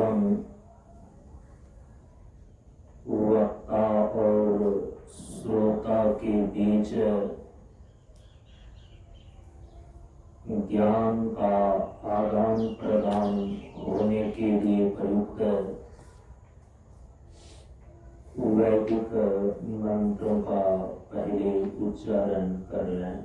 एवं वक्ता और श्रोता के बीच ज्ञान का आदान प्रदान होने के लिए प्रयुक्त वैदिक मंत्रों का पहले उच्चारण कर लें।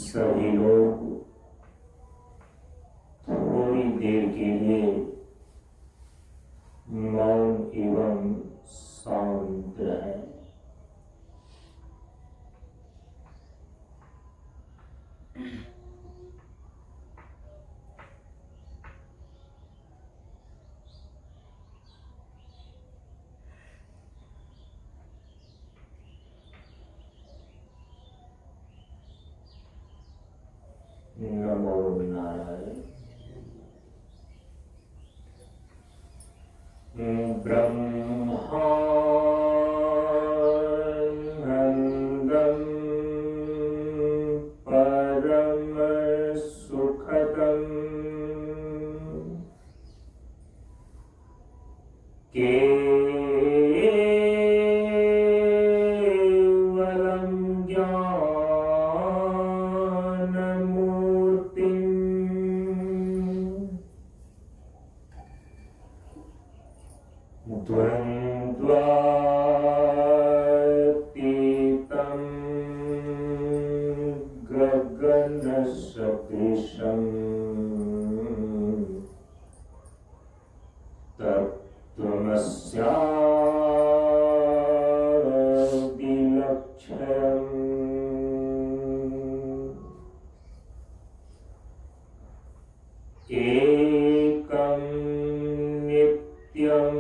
सभी लोग थोड़ी देर के लिए मौन एवं शांत रहे। नमो नारायण। ब्रह्मानंदं परम सुखदं केवलं द्वन्द्वातीतं गगनसदृशं तत्त्वमस्यादिलक्ष्यम् एकं नित्यं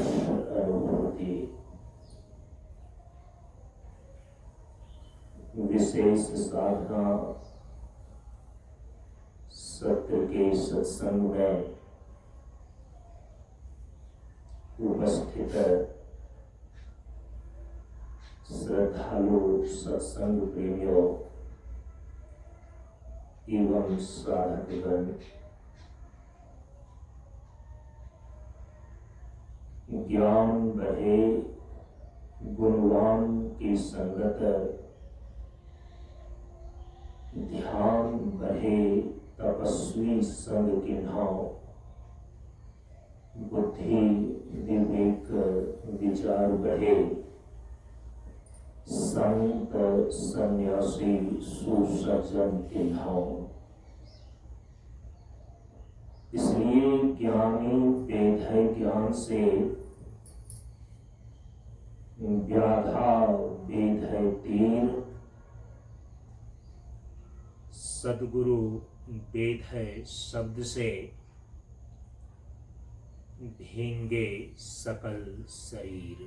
प्रकाश अनुभूति विशेष साधना सत्य के सत्संग में उपस्थित श्रद्धालु सत्संग प्रेमियों एवं साधकगण, ज्ञान बढ़े गुणवान की संगत, ध्यान बढ़े तपस्वी संग किन्हां, बुद्धि विवेक विचार बढ़े संत सन्यासी सुसज्जन किन्हां। इसलिए ज्ञानी वेद ज्ञान से व्याधा वेद है तीर, सदगुरु वेद है शब्द से भींगे सकल शरीर।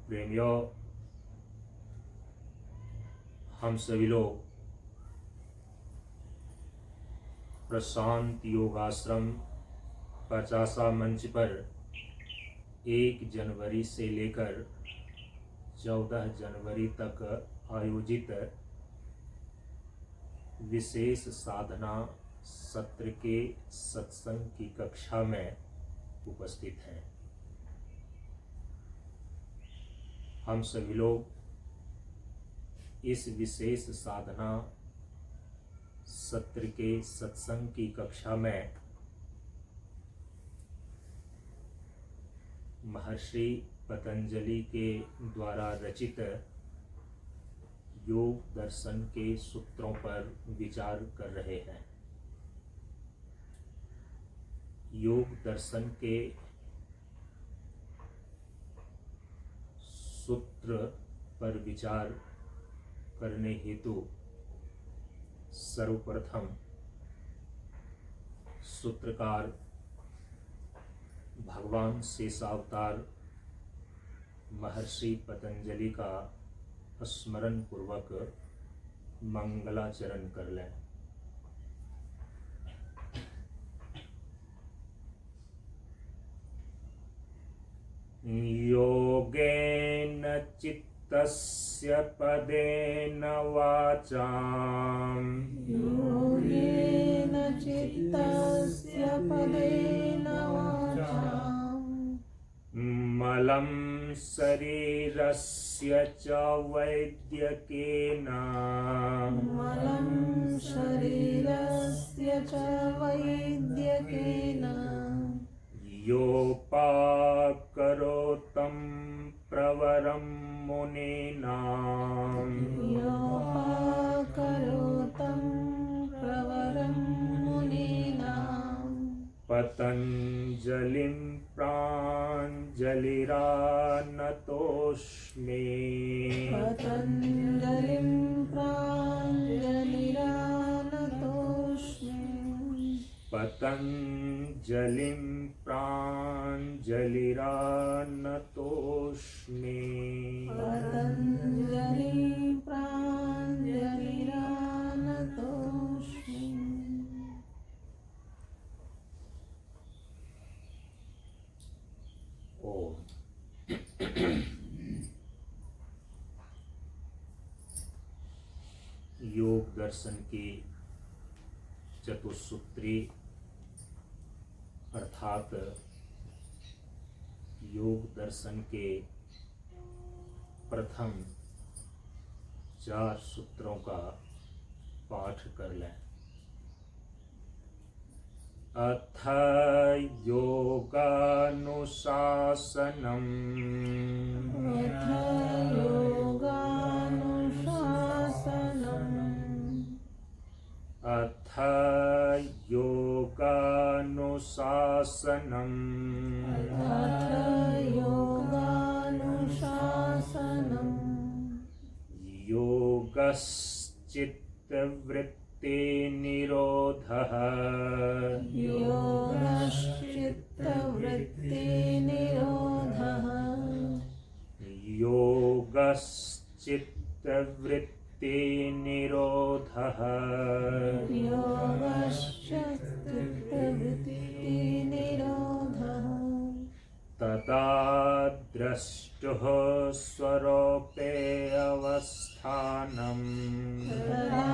प्रेमियों, हम सभी लोग प्रशांत योगाश्रम 50 मंच पर 1 जनवरी से लेकर 14 जनवरी तक आयोजित विशेष साधना सत्र के सत्संग की कक्षा में उपस्थित हैं। हम सभी लोग इस विशेष साधना सत्र के सत्संग की कक्षा में महर्षि पतंजलि के द्वारा रचित योग दर्शन के सूत्रों पर विचार कर रहे हैं। योग दर्शन के सूत्र पर विचार करने हेतु सर्वप्रथम सूत्रकार भगवान शेषावतार महर्षि पतंजलि का स्मरण पूर्वक मंगलाचरण कर लें। योगेन चित्तस्य पदेन वाचां, योगेन चित्तस्य पदेन वाचां, मलं शरीरस्य च वैद्यकेन, मलं शरीरस्य च वैद्यकेन, योपाकरोतं प्रवरं मुनीनां, योपाकरोतं प्रवरं मुनीनां, पतञ्जलिं प्राञ्जलिरानतोऽस्मि, पतञ्जलिं प्राञ्जलिरानतोऽस्मि, पतञ्जलिं प्राञ्जलिरानतोऽस्मि। पतञ्जलिं प्राञ्जलिरानतोऽस्मि। ओम। योग दर्शन की चतुसूत्री अर्थात योग दर्शन के प्रथम 4 सूत्रों का पाठ कर लें। अथ योगानुशासनम्, अथ योगानुशासनम्, अथ योगानुशासनम्, अथ योगानुशासनम्, योगश्चित्तवृत्तिनिरोधः, योगश्चित्तवृत्तिनिरोधः, योगश्चित्तवृत्तिनिरोधः योगश्चित्तवृत्तिनिरोधः योगश्चित्तवृत्तिनिरोधः तदा द्रष्टुः स्वरूपे अवस्थानम् तदा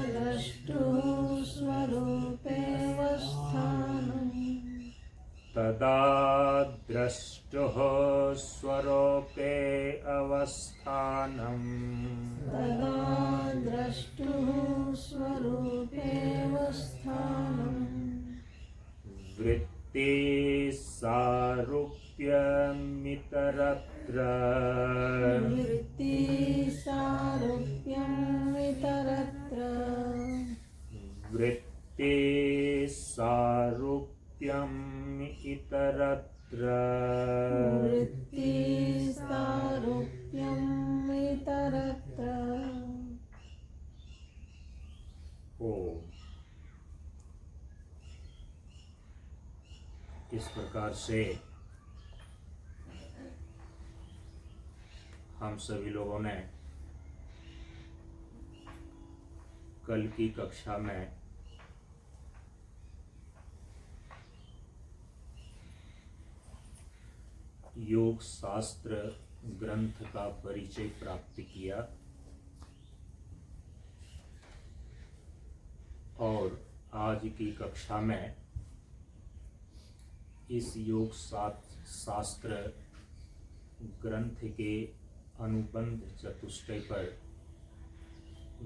द्रष्टुः स्वरूपेऽवस्थानम् तदा द्रष्टुः स्वरूपे अवस्थानम् तदा द्रष्टुः स्वरूपेऽवस्थानम् वृत्ति सारूप्यमितरत्र वृत्तिसारूप्यमितरत्र वृत्ति सारूप्यमितरत्र वृत्तिसारूप्यमितरत्र ओम। इस प्रकार से हम सभी लोगों ने कल की कक्षा में योग शास्त्र ग्रंथ का परिचय प्राप्त किया और आज की कक्षा में इस योग शास्त्र ग्रंथ के अनुबंध चतुष्टय पर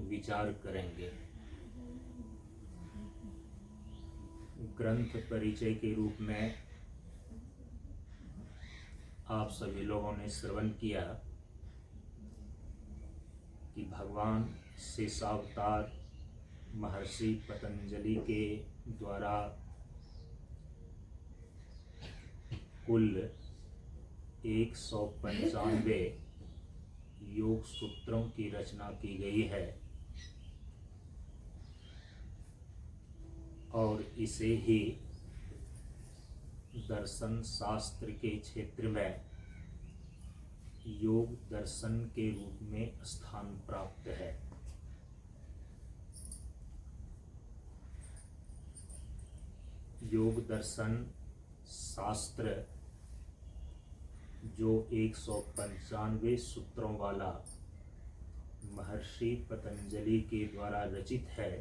विचार करेंगे। ग्रंथ परिचय के रूप में आप सभी लोगों ने श्रवण किया कि भगवान शेषावतार महर्षि पतंजलि के द्वारा कुल 195 योग सूत्रों की रचना की गई है और इसे ही दर्शन शास्त्र के क्षेत्र में योग दर्शन के रूप में स्थान प्राप्त है। योग दर्शन शास्त्र जो 195 सूत्रों वाला महर्षि पतंजलि के द्वारा रचित है,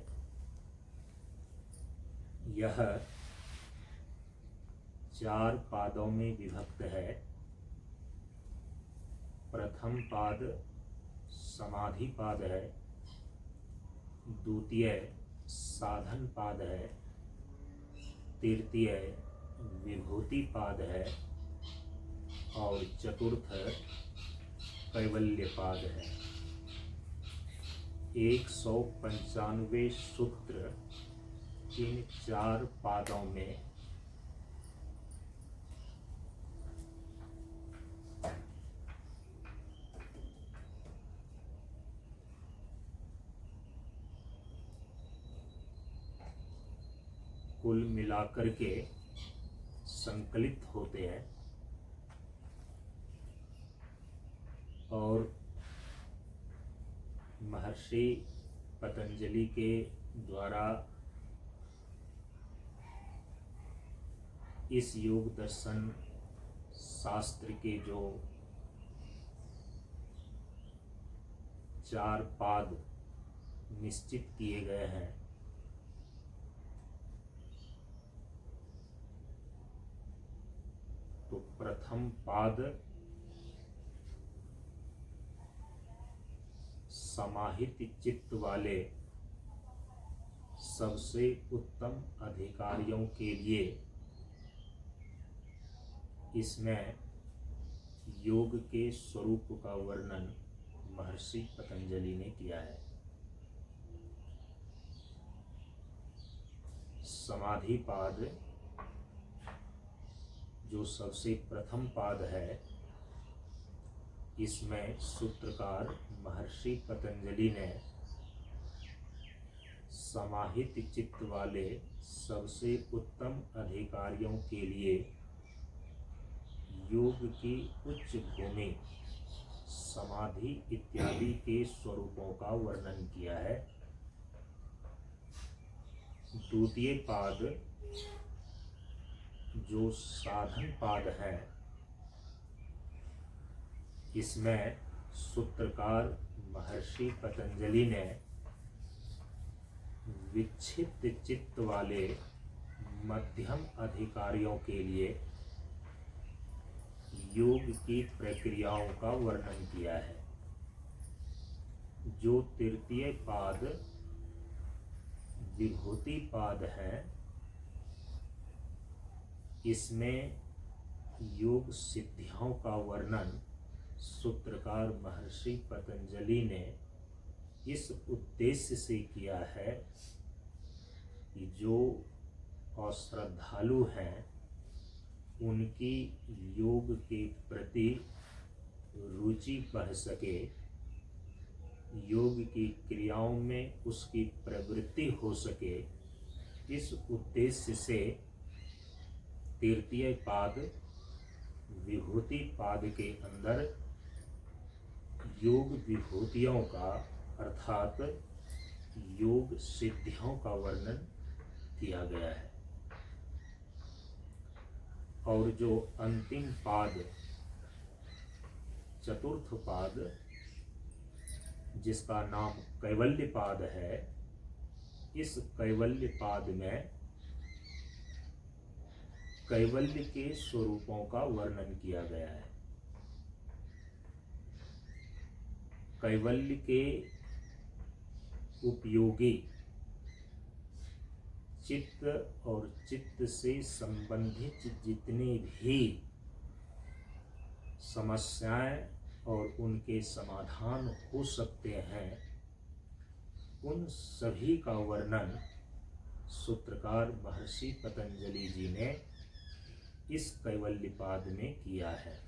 यह 4 पादों में विभक्त है। प्रथम पाद समाधि पाद है, द्वितीय साधन पाद है, तृतीय विभूति पाद है और चतुर्थ कैवल्य पाद है। 195 सूत्र इन 4 पादों में कुल मिलाकर के संकलित होते हैं और महर्षि पतंजलि के द्वारा इस योग दर्शन शास्त्र के जो 4 पाद निश्चित किए गए हैं, तो प्रथम पाद समाहित चित्त वाले सबसे उत्तम अधिकारियों के लिए इसमें योग के स्वरूप का वर्णन महर्षि पतंजलि ने किया है। समाधि पाद जो सबसे प्रथम पाद है, इसमें सूत्रकार महर्षि पतंजलि ने समाहित चित्त वाले सबसे उत्तम अधिकारियों के लिए योग की उच्च भूमि समाधि इत्यादि के स्वरूपों का वर्णन किया है। द्वितीय पाद जो साधन पाद है, इसमें सूत्रकार महर्षि पतंजलि ने विक्षिप्त चित्त वाले मध्यम अधिकारियों के लिए योग की प्रक्रियाओं का वर्णन किया है। जो तृतीय पाद विभूति पाद है, इसमें योग सिद्धियों का वर्णन सूत्रकार महर्षि पतंजलि ने इस उद्देश्य से किया है कि जो अश्रद्धालु हैं उनकी योग के प्रति रुचि बढ़ सके, योग की क्रियाओं में उसकी प्रवृत्ति हो सके। इस उद्देश्य से तृतीय पाद विभूति पाद के अंदर योग विभूतियों का अर्थात योग सिद्धियों का वर्णन किया गया है। और जो अंतिम पाद चतुर्थ पाद जिसका नाम कैवल्य पाद है, इस कैवल्य पाद में कैवल्य के स्वरूपों का वर्णन किया गया है। कैवल्य के उपयोगी चित्त और चित्त से संबंधित जितने भी समस्याएं और उनके समाधान हो सकते हैं, उन सभी का वर्णन सूत्रकार महर्षि पतंजलि जी ने इस कैवल्य पाद में किया है।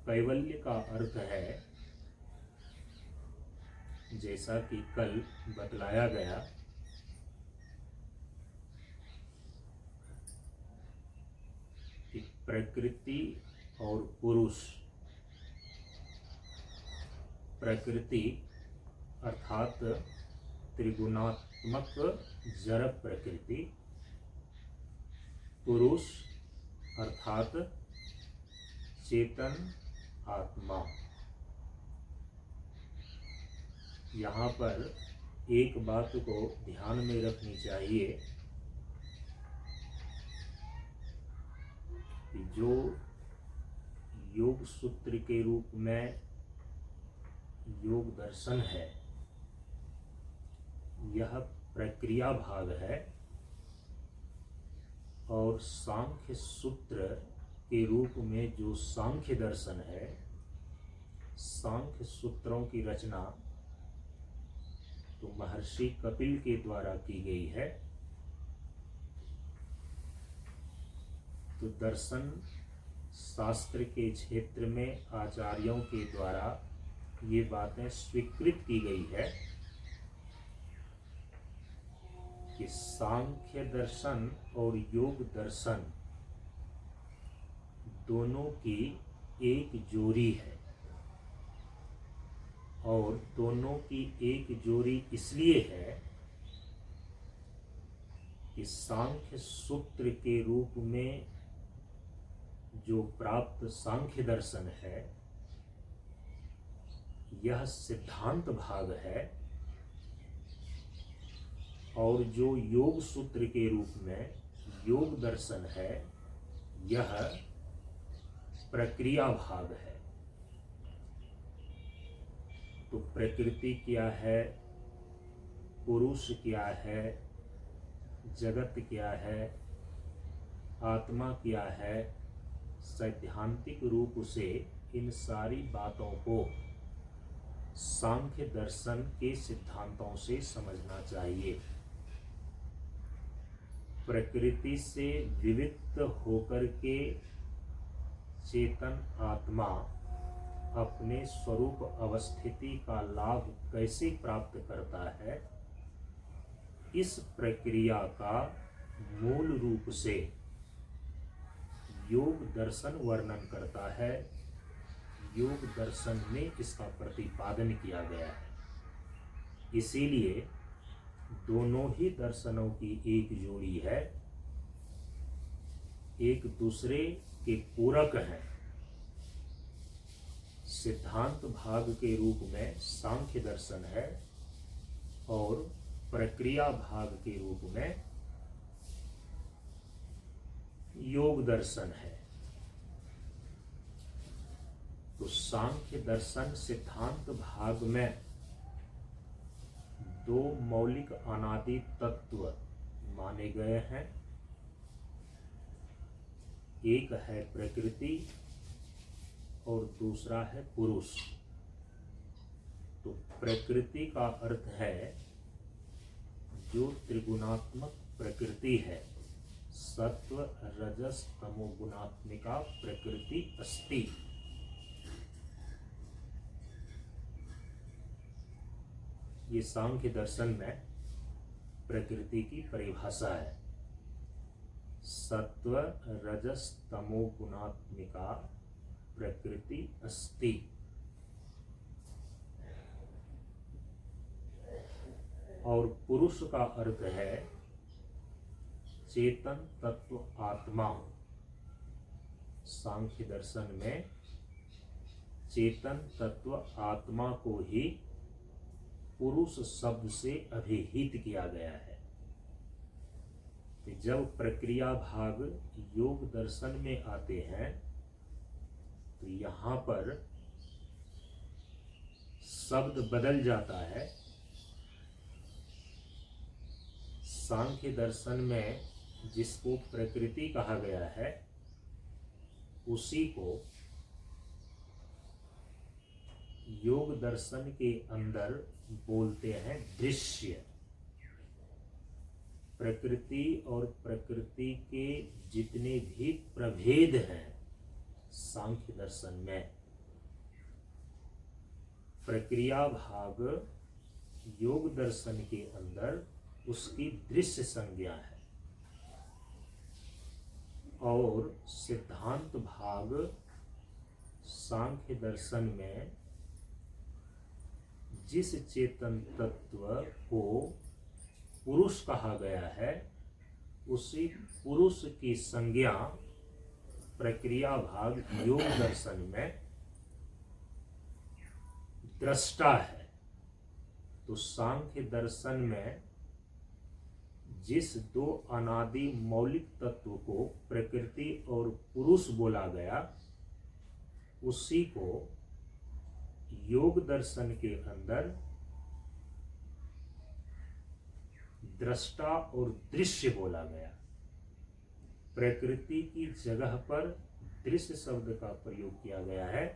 कैवल्य का अर्थ है, जैसा कि कल बतलाया गया, कि प्रकृति और पुरुष, प्रकृति अर्थात त्रिगुणात्मक जड़ प्रकृति, पुरुष अर्थात चेतन आत्मा। यहाँ पर एक बात को ध्यान में रखनी चाहिए कि जो योग सूत्र के रूप में योग दर्शन है, यह प्रक्रिया भाग है, और सांख्य सूत्र के रूप में जो सांख्य दर्शन है, सांख्य सूत्रों की रचना तो महर्षि कपिल के द्वारा की गई है। तो दर्शन शास्त्र के क्षेत्र में आचार्यों के द्वारा ये बातें स्वीकृत की गई है कि सांख्य दर्शन और योग दर्शन दोनों की एक जोड़ी है, और दोनों की एक जोड़ी इसलिए है कि सांख्य सूत्र के रूप में जो प्राप्त सांख्य दर्शन है, यह सिद्धांत भाग है, और जो योग सूत्र के रूप में योग दर्शन है, यह प्रक्रिया भाग है। तो प्रकृति क्या है, पुरुष क्या है, जगत क्या है, आत्मा क्या है, सैद्धांतिक रूप से इन सारी बातों को सांख्य दर्शन के सिद्धांतों से समझना चाहिए। प्रकृति से विविक्त होकर के चेतन आत्मा अपने स्वरूप अवस्थिति का लाभ कैसे प्राप्त करता है, इस प्रक्रिया का मूल रूप से योग दर्शन वर्णन करता है, योग दर्शन में इसका प्रतिपादन किया गया है। इसीलिए दोनों ही दर्शनों की एक जोड़ी है, एक दूसरे के पूरक हैं। सिद्धांत भाग के रूप में सांख्य दर्शन है और प्रक्रिया भाग के रूप में योग दर्शन है। तो सांख्य दर्शन सिद्धांत भाग में दो मौलिक अनादि तत्व माने गए हैं। एक है प्रकृति और दूसरा है पुरुष। तो प्रकृति का अर्थ है जो त्रिगुणात्मक प्रकृति है, सत्व रजस तमो गुणात्मिका प्रकृति अस्ति। ये सांख्य दर्शन में प्रकृति की परिभाषा है, सत्व रजस तमो गुणात्मिका प्रकृति अस्ति। और पुरुष का अर्थ है चेतन तत्व आत्मा। सांख्य दर्शन में चेतन तत्व आत्मा को ही पुरुष शब्द से अभिहित किया गया है। जब प्रक्रिया भाग योग दर्शन में आते हैं तो यहाँ पर शब्द बदल जाता है। सांख्य दर्शन में जिसको प्रकृति कहा गया है उसी को योग दर्शन के अंदर बोलते हैं दृश्य। प्रकृति और प्रकृति के जितने भी प्रभेद हैं सांख्य दर्शन में, प्रक्रिया भाग योग दर्शन के अंदर उसकी दृश्य संज्ञा है। और सिद्धांत भाग सांख्य दर्शन में जिस चेतन तत्व को पुरुष कहा गया है उसी पुरुष की संज्ञा प्रक्रिया भाग योग दर्शन में दृष्टा है। तो सांख्य दर्शन में जिस दो अनादि मौलिक तत्व को प्रकृति और पुरुष बोला गया उसी को योग दर्शन के अंदर दृष्टा और दृश्य बोला गया। प्रकृति की जगह पर दृश्य शब्द का प्रयोग किया गया है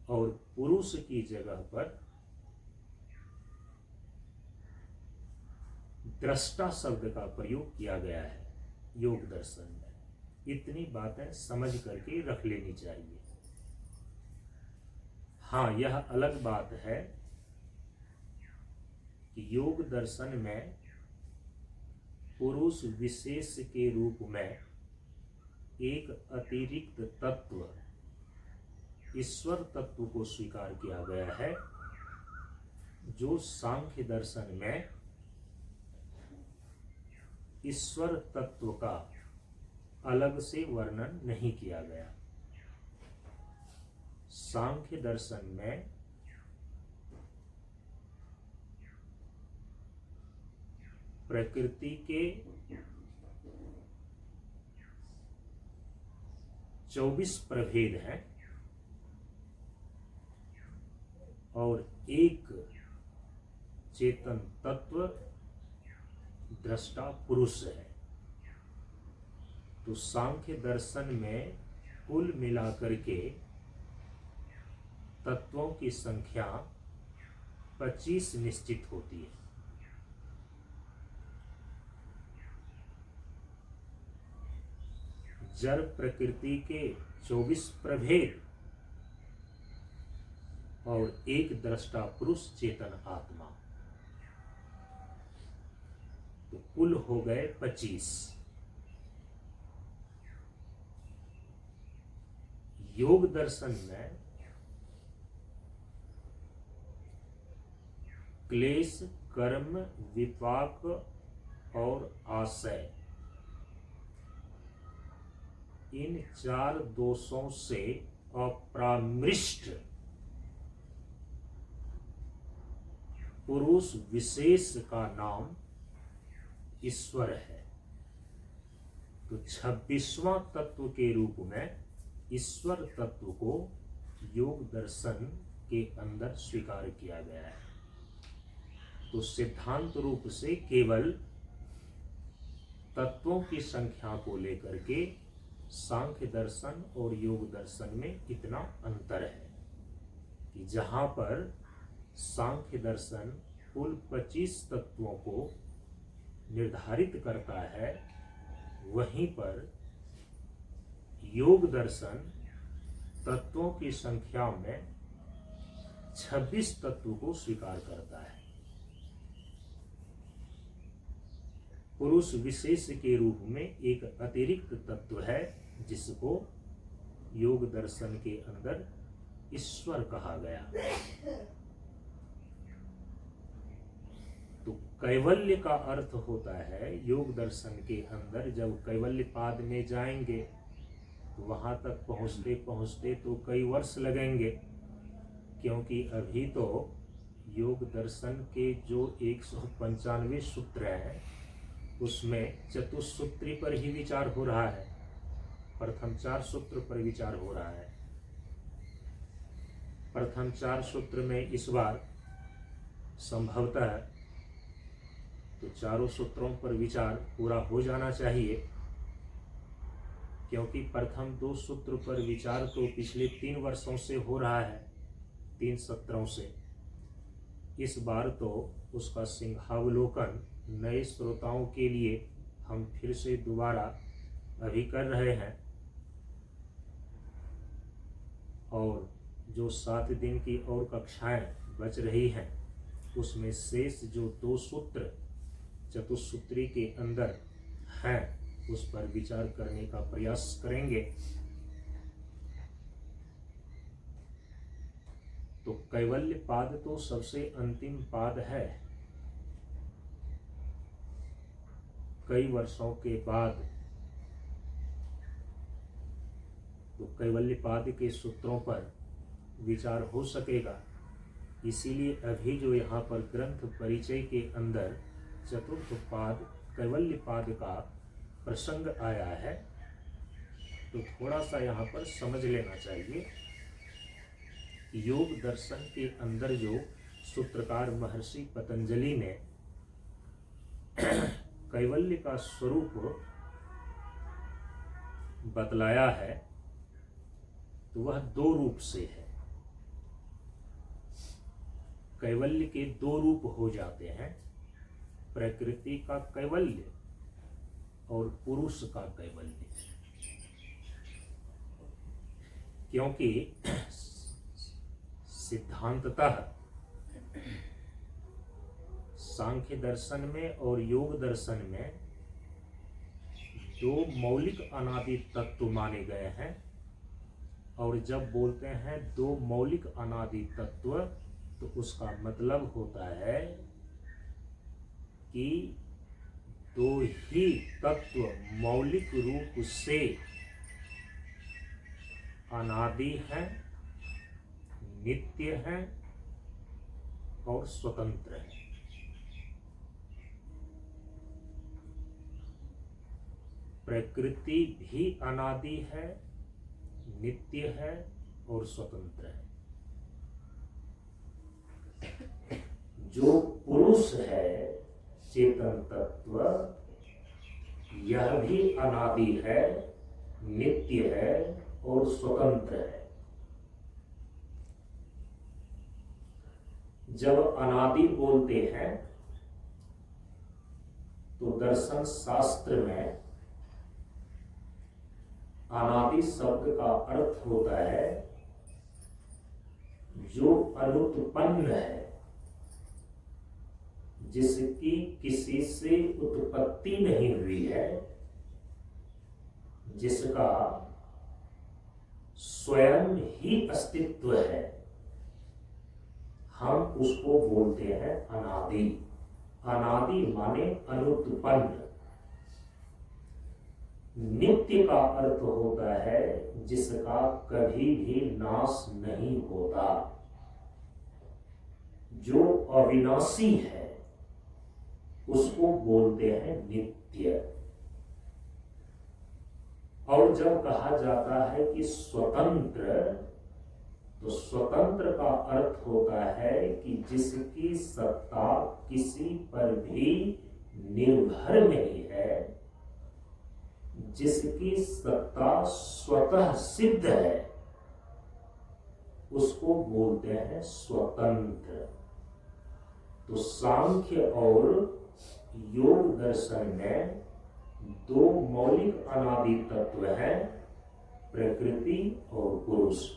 और पुरुष की जगह पर दृष्टा शब्द का प्रयोग किया गया है योग दर्शन में। इतनी बातें समझ करके रख लेनी चाहिए। हाँ, यह अलग बात है कि योग दर्शन में पुरुष विशेष के रूप में एक अतिरिक्त तत्व ईश्वर तत्व को स्वीकार किया गया है जो सांख्य दर्शन में ईश्वर तत्व का अलग से वर्णन नहीं किया गया। सांख्य दर्शन में प्रकृति के 24 प्रभेद हैं और एक चेतन तत्व दृष्टा पुरुष है। तो सांख्य दर्शन में कुल मिलाकर के तत्वों की संख्या 25 निश्चित होती है। जड़ प्रकृति के 24 प्रभेद और एक दृष्टा पुरुष चेतन आत्मा, तो कुल हो गए 25। योग दर्शन में क्लेश, कर्म, विपाक और आशय, इन 4 दोषों से अपरामृष्ट पुरुष विशेष का नाम ईश्वर है। तो 26वां तत्व के रूप में ईश्वर तत्व को योग दर्शन के अंदर स्वीकार किया गया है। तो सिद्धांत रूप से केवल तत्वों की संख्या को लेकर के सांख्य दर्शन और योग दर्शन में इतना अंतर है कि जहां पर सांख्य दर्शन कुल 25 तत्वों को निर्धारित करता है, वहीं पर योग दर्शन तत्वों की संख्या में 26 तत्व को स्वीकार करता है। पुरुष विशेष के रूप में एक अतिरिक्त तत्व है जिसको योग दर्शन के अंदर ईश्वर कहा गया। तो कैवल्य का अर्थ होता है योग दर्शन के अंदर जब कैवल्य पाद में जाएंगे तो वहां तक पहुंचते पहुंचते तो कई वर्ष लगेंगे, क्योंकि अभी तो योग दर्शन के जो 195 सूत्र हैं उसमें चतुस्सूत्री पर ही विचार हो रहा है। प्रथम 4 सूत्र पर विचार हो रहा है। प्रथम 4 सूत्र में इस बार संभवतः तो चारों सूत्रों पर विचार पूरा हो जाना चाहिए, क्योंकि प्रथम 2 सूत्र पर विचार तो पिछले 3 वर्षों से हो रहा है, 3 सत्रों से। इस बार तो उसका सिंहावलोकन नए श्रोताओं के लिए हम फिर से दोबारा अभी कर रहे हैं, और जो 7 दिन की और कक्षाएं बच रही हैं उसमें शेष जो 2 सूत्र चतुस्सूत्री के अंदर हैं उस पर विचार करने का प्रयास करेंगे। तो कैवल्य पाद तो सबसे अंतिम पाद है। कई वर्षों के बाद तो कैवल्य पाद के सूत्रों पर विचार हो सकेगा। इसीलिए अभी जो यहाँ पर ग्रंथ परिचय के अंदर चतुर्थ पाद कैवल्य पाद का प्रसंग आया है, तो थोड़ा सा यहाँ पर समझ लेना चाहिए। योग दर्शन के अंदर जो सूत्रकार महर्षि पतंजलि ने कैवल्य का स्वरूप बतलाया है, तो वह 2 रूप से है। कैवल्य के 2 रूप हो जाते हैं, प्रकृति का कैवल्य और पुरुष का कैवल्य। क्योंकि सिद्धांततः सांख्य दर्शन में और योग दर्शन में 2 मौलिक अनादि तत्व माने गए हैं, और जब बोलते हैं 2 मौलिक अनादि तत्व तो उसका मतलब होता है कि 2 ही तत्व मौलिक रूप से अनादि हैं, नित्य हैं और स्वतंत्र हैं। प्रकृति भी अनादि है, नित्य है और स्वतंत्र है। जो पुरुष है चेतन तत्व, यह भी अनादि है, नित्य है और स्वतंत्र है। जब अनादि बोलते हैं तो दर्शन शास्त्र में अनादि शब्द का अर्थ होता है जो अनुत्पन्न है, जिसकी किसी से उत्पत्ति नहीं हुई है, जिसका स्वयं ही अस्तित्व है, हम उसको बोलते हैं अनादि। अनादि माने अनुत्पन्न। नित्य का अर्थ होता है जिसका कभी भी नाश नहीं होता, जो अविनाशी है उसको बोलते हैं नित्य। और जब कहा जाता है कि स्वतंत्र, तो स्वतंत्र का अर्थ होता है कि जिसकी सत्ता किसी पर भी निर्भर नहीं है, जिसकी सत्ता स्वतः सिद्ध है, उसको बोलते हैं स्वतंत्र। तो सांख्य और योग दर्शन में दो मौलिक अनादि तत्व हैं, प्रकृति और पुरुष।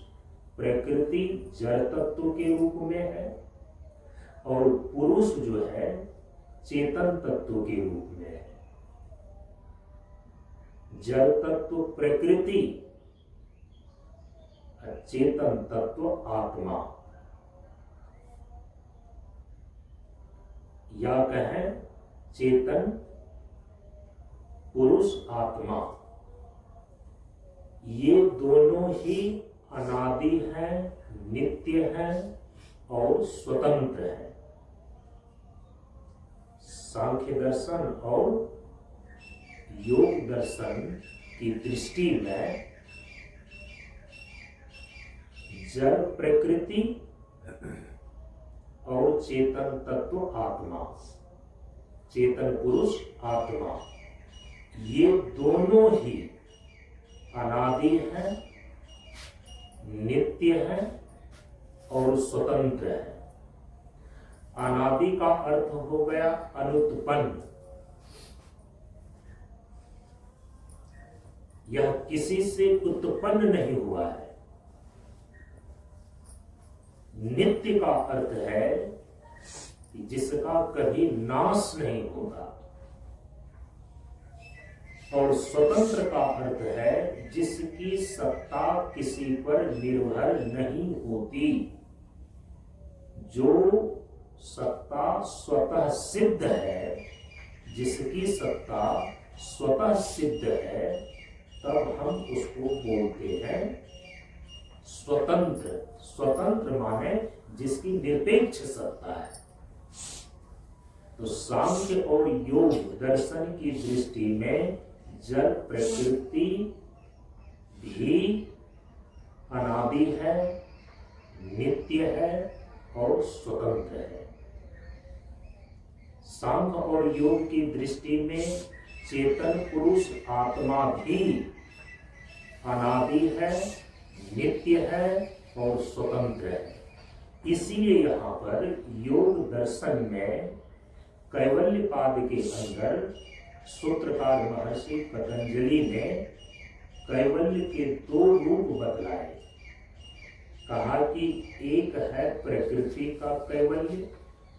प्रकृति जड़ तत्व के रूप में है और पुरुष जो है चेतन तत्व के रूप में है। जड़ तत्व प्रकृति, चेतन तत्व आत्मा, या कहें चेतन पुरुष आत्मा। ये दोनों ही अनादि हैं, नित्य हैं और स्वतंत्र हैं। सांख्य दर्शन और योग दर्शन की दृष्टि में जड़ प्रकृति और चेतन तत्व आत्मा, चेतन पुरुष आत्मा, ये दोनों ही अनादि हैं, नित्य हैं और स्वतंत्र हैं। अनादि का अर्थ हो गया अनुत्पन्न, यह किसी से उत्पन्न नहीं हुआ है। नित्य का अर्थ है कि जिसका कभी नाश नहीं होगा, और स्वतंत्र का अर्थ है जिसकी सत्ता किसी पर निर्भर नहीं होती, जो सत्ता स्वतः सिद्ध है। जिसकी सत्ता स्वतः सिद्ध है, तब हम उसको बोलते हैं स्वतंत्र। स्वतंत्र माने जिसकी निरपेक्ष सत्ता है। तो सांख्य और योग दर्शन की दृष्टि में जड़ प्रकृति भी अनादि है, नित्य है और स्वतंत्र है। सांख्य और योग की दृष्टि में चेतन पुरुष आत्मा भी अनादि है, नित्य है और स्वतंत्र है। इसलिए यहाँ पर योग दर्शन में कैवल्य पाद के अंदर सूत्रकार महर्षि पतंजलि ने कैवल्य के दो रूप बतलाए। कहा कि एक है प्रकृति का कैवल्य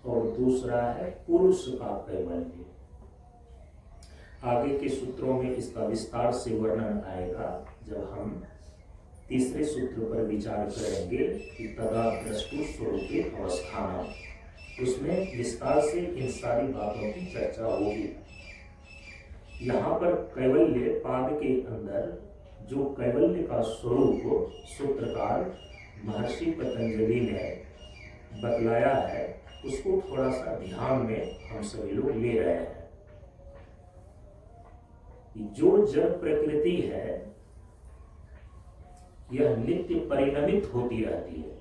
और दूसरा है पुरुष का कैवल्य। आगे के सूत्रों में इसका विस्तार से वर्णन आएगा जब हम तीसरे सूत्र पर विचार करेंगे कि तदा द्रष्टु स्वरूपे अवस्थान। उसमें विस्तार से इन सारी बातों की चर्चा होगी। यहाँ पर कैवल्य पाद के अंदर जो कैवल्य का स्वरूप सूत्रकार महर्षि पतंजलि ने बतलाया है, उसको थोड़ा सा ध्यान में हम सभी लोग ले रहे हैं। जो जड़ प्रकृति है यह नित्य परिणमित होती रहती है।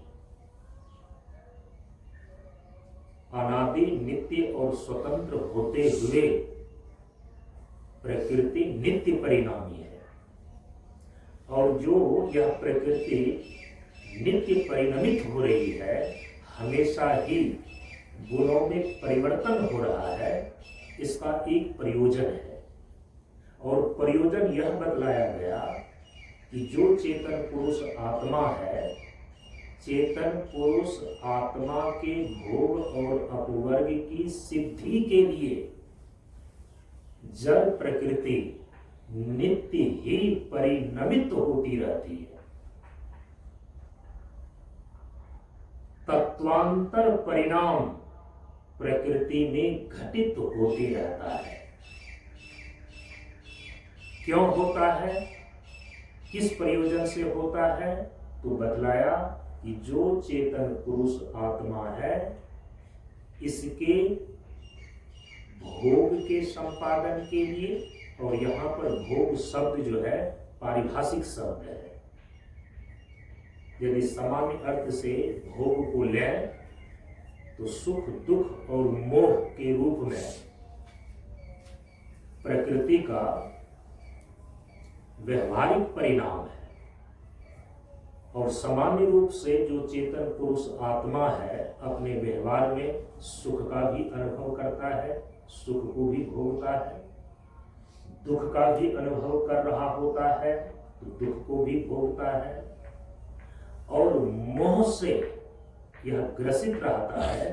अनादि, नित्य और स्वतंत्र होते हुए प्रकृति नित्य परिणामी है। और जो यह प्रकृति नित्य परिणमित हो रही है, हमेशा ही गुणों में परिवर्तन हो रहा है, इसका एक प्रयोजन है। और प्रयोजन यह बतलाया गया कि जो चेतन पुरुष आत्मा है, चेतन पुरुष आत्मा के भोग और अपवर्ग की सिद्धि के लिए जड़ प्रकृति नित्य ही परिणमित होती रहती है। तत्वांतर परिणाम प्रकृति में घटित होते रहता है। क्यों होता है, किस प्रयोजन से होता है? तो बतलाया कि जो चेतन पुरुष आत्मा है, इसके भोग के संपादन के लिए, और यहाँ पर भोग शब्द जो है पारिभाषिक शब्द है। यदि सामान्य अर्थ से भोग को लें तो सुख, दुख और मोह के रूप में प्रकृति का व्यवहारिक परिणाम है। और सामान्य रूप से जो चेतन पुरुष आत्मा है, अपने व्यवहार में सुख का भी अनुभव करता है, सुख को भी भोगता है, दुख का भी अनुभव कर रहा होता है तो दुख को भी भोगता है, और मोह से यह ग्रसित रहता है,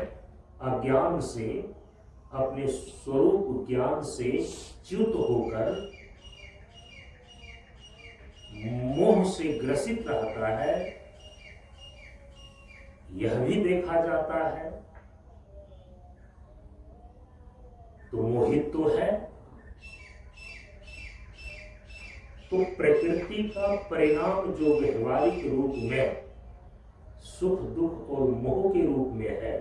अज्ञान से, अपने स्वरूप ज्ञान से च्युत होकर मोह से ग्रसित रहता है। यह भी देखा जाता है। तो मोहित तो है। तो प्रकृति का परिणाम जो व्यवहारिक रूप में सुख, दुख और मोह के रूप में है,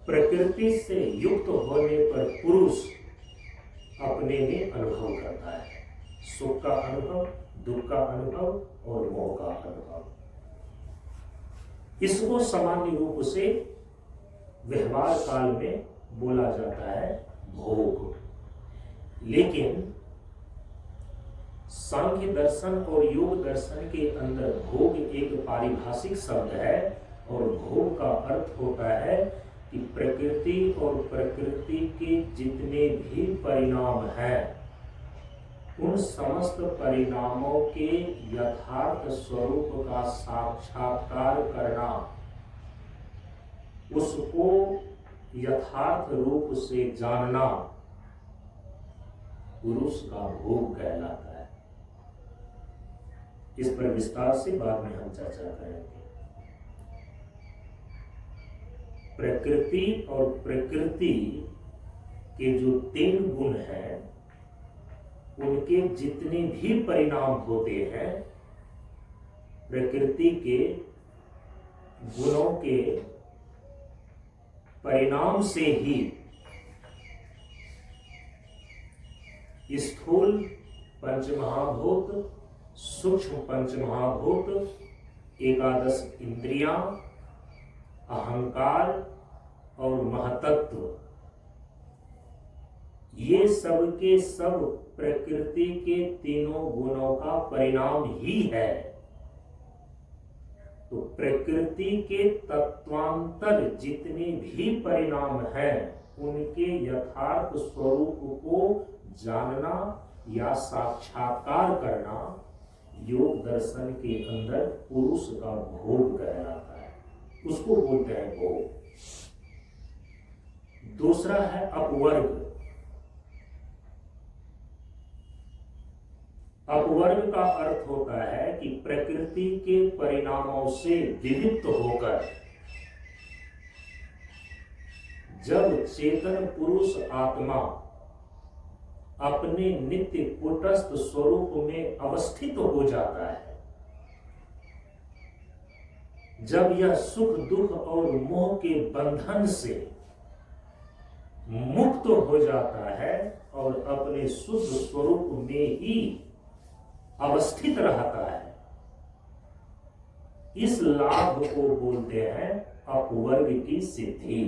प्रकृति से युक्त होने पर पुरुष अपने में अनुभव करता है। सुख का अनुभव, दुख का अनुभव और मोह का अनुभव। इसको सामान्य रूप से व्यवहार काल में बोला जाता है भोग। लेकिन सांख्य दर्शन और योग दर्शन के अंदर भोग एक पारिभाषिक शब्द है, और भोग का अर्थ होता है कि प्रकृति और प्रकृति के जितने भी परिणाम हैं, उन समस्त परिणामों के यथार्थ स्वरूप का साक्षात्कार करना, उसको यथार्थ रूप से जानना पुरुष का भोग कहलाता है। इस पर विस्तार से बाद में हम चर्चा करेंगे। प्रकृति और प्रकृति के जो 3 गुण हैं, उनके जितने भी परिणाम होते हैं, प्रकृति के गुणों के परिणाम से ही स्थूल पंचमहाभूत, सूक्ष्म पंचमहाभूत, 11 इंद्रियां, अहंकार और महतत्व, ये सब के सब प्रकृति के तीनों गुणों का परिणाम ही है। तो प्रकृति के तत्वांतर जितने भी परिणाम हैं, उनके यथार्थ स्वरूप को जानना या साक्षात्कार करना योग दर्शन के अंदर पुरुष का भोग कहलाता है। उसको बोलते हैं भोग। दूसरा है अपवर्ग। अपवर्ग का अर्थ होता है कि प्रकृति के परिणामों से विविक्त होकर जब चेतन पुरुष आत्मा अपने नित्य कूटस्थ स्वरूप में अवस्थित हो जाता है, जब यह सुख, दुख और मोह के बंधन से मुक्त हो जाता है और अपने शुद्ध स्वरूप में ही अवस्थित रहता है, इस लाभ को बोलते हैं अपवर्ग की सिद्धि।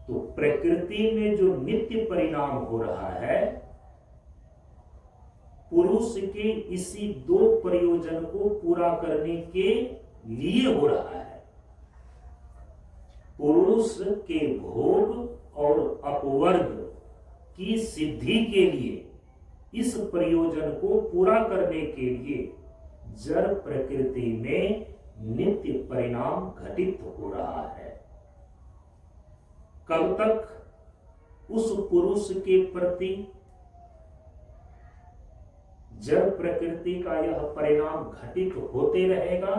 तो प्रकृति में जो नित्य परिणाम हो रहा है, पुरुष के इसी 2 प्रयोजन को पूरा करने के लिए हो रहा है। पुरुष के भोग और अपवर्ग की सिद्धि के लिए, इस प्रयोजन को पूरा करने के लिए जड़ प्रकृति में नित्य परिणाम घटित हो रहा है। कब तक उस पुरुष के प्रति जड़ प्रकृति का यह परिणाम घटित होते रहेगा,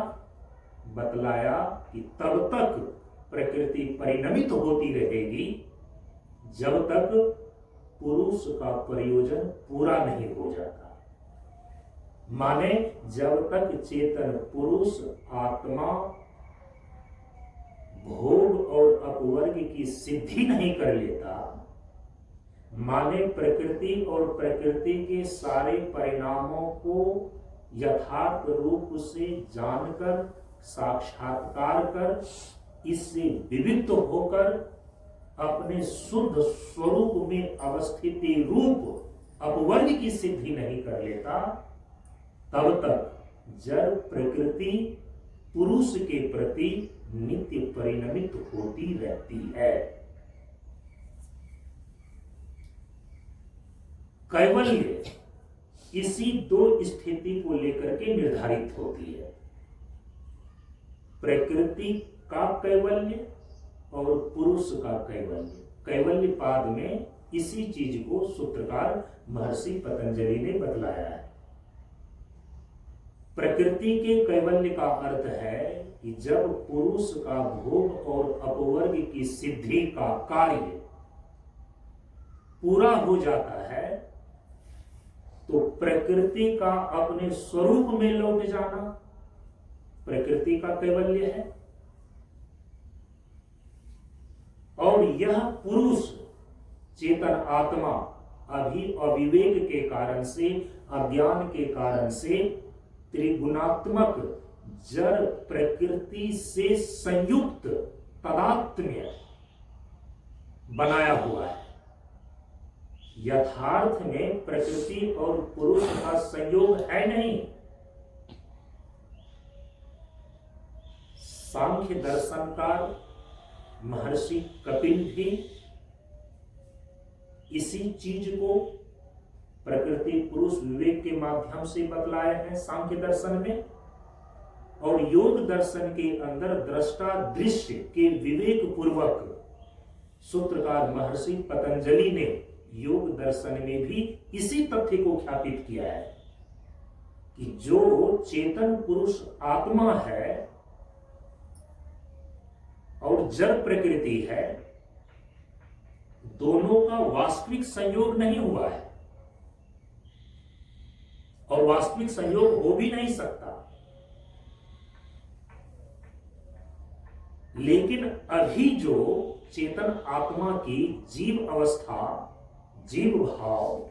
बतलाया कि तब तक प्रकृति परिणमित होती रहेगी जब तक पुरुष का प्रयोजन पूरा नहीं हो जाता। माने जब तक चेतन पुरुष आत्मा भोग और अपवर्ग की सिद्धि नहीं कर लेता, माने प्रकृति और प्रकृति के सारे परिणामों को यथार्थ रूप से जानकर, साक्षात्कार कर, इससे विविध होकर अपने शुद्ध स्वरूप में अवस्थिति रूप अपवर्ग की सिद्धि नहीं कर लेता, तब तक जड़ प्रकृति पुरुष के प्रति नित्य परिणमित होती रहती है। कैवल्य इसी दो स्थिति को लेकर के निर्धारित होती है, प्रकृति का कैवल्य और पुरुष का कैवल्य। कैवल्य पाद में इसी चीज को सूत्रकार महर्षि पतंजलि ने बतलाया है। प्रकृति के कैवल्य का अर्थ है कि जब पुरुष का भोग और अपवर्ग की सिद्धि का कार्य पूरा हो जाता है तो प्रकृति का अपने स्वरूप में लौट जाना प्रकृति का कैवल्य है, और यह पुरुष चेतन आत्मा अभी अविवेक के कारण से, अज्ञान के कारण से त्रिगुणात्मक जड़ प्रकृति से संयुक्त तादात्म्य बनाया हुआ है। यथार्थ में प्रकृति और पुरुष का संयोग है नहीं। सांख्य दर्शनकार महर्षि कपिल भी इसी चीज को प्रकृति पुरुष विवेक के माध्यम से बतलाए हैं सांख्य दर्शन में, और योग दर्शन के अंदर दृष्टा दृश्य के विवेक पूर्वक सूत्रकार महर्षि पतंजलि ने योग दर्शन में भी इसी तथ्य को ख्यापित किया है कि जो चेतन पुरुष आत्मा है और जड़ प्रकृति है, दोनों का वास्तविक संयोग नहीं हुआ है और वास्तविक संयोग हो भी नहीं सकता। लेकिन अभी जो चेतन आत्मा की जीव अवस्था, जीव भाव,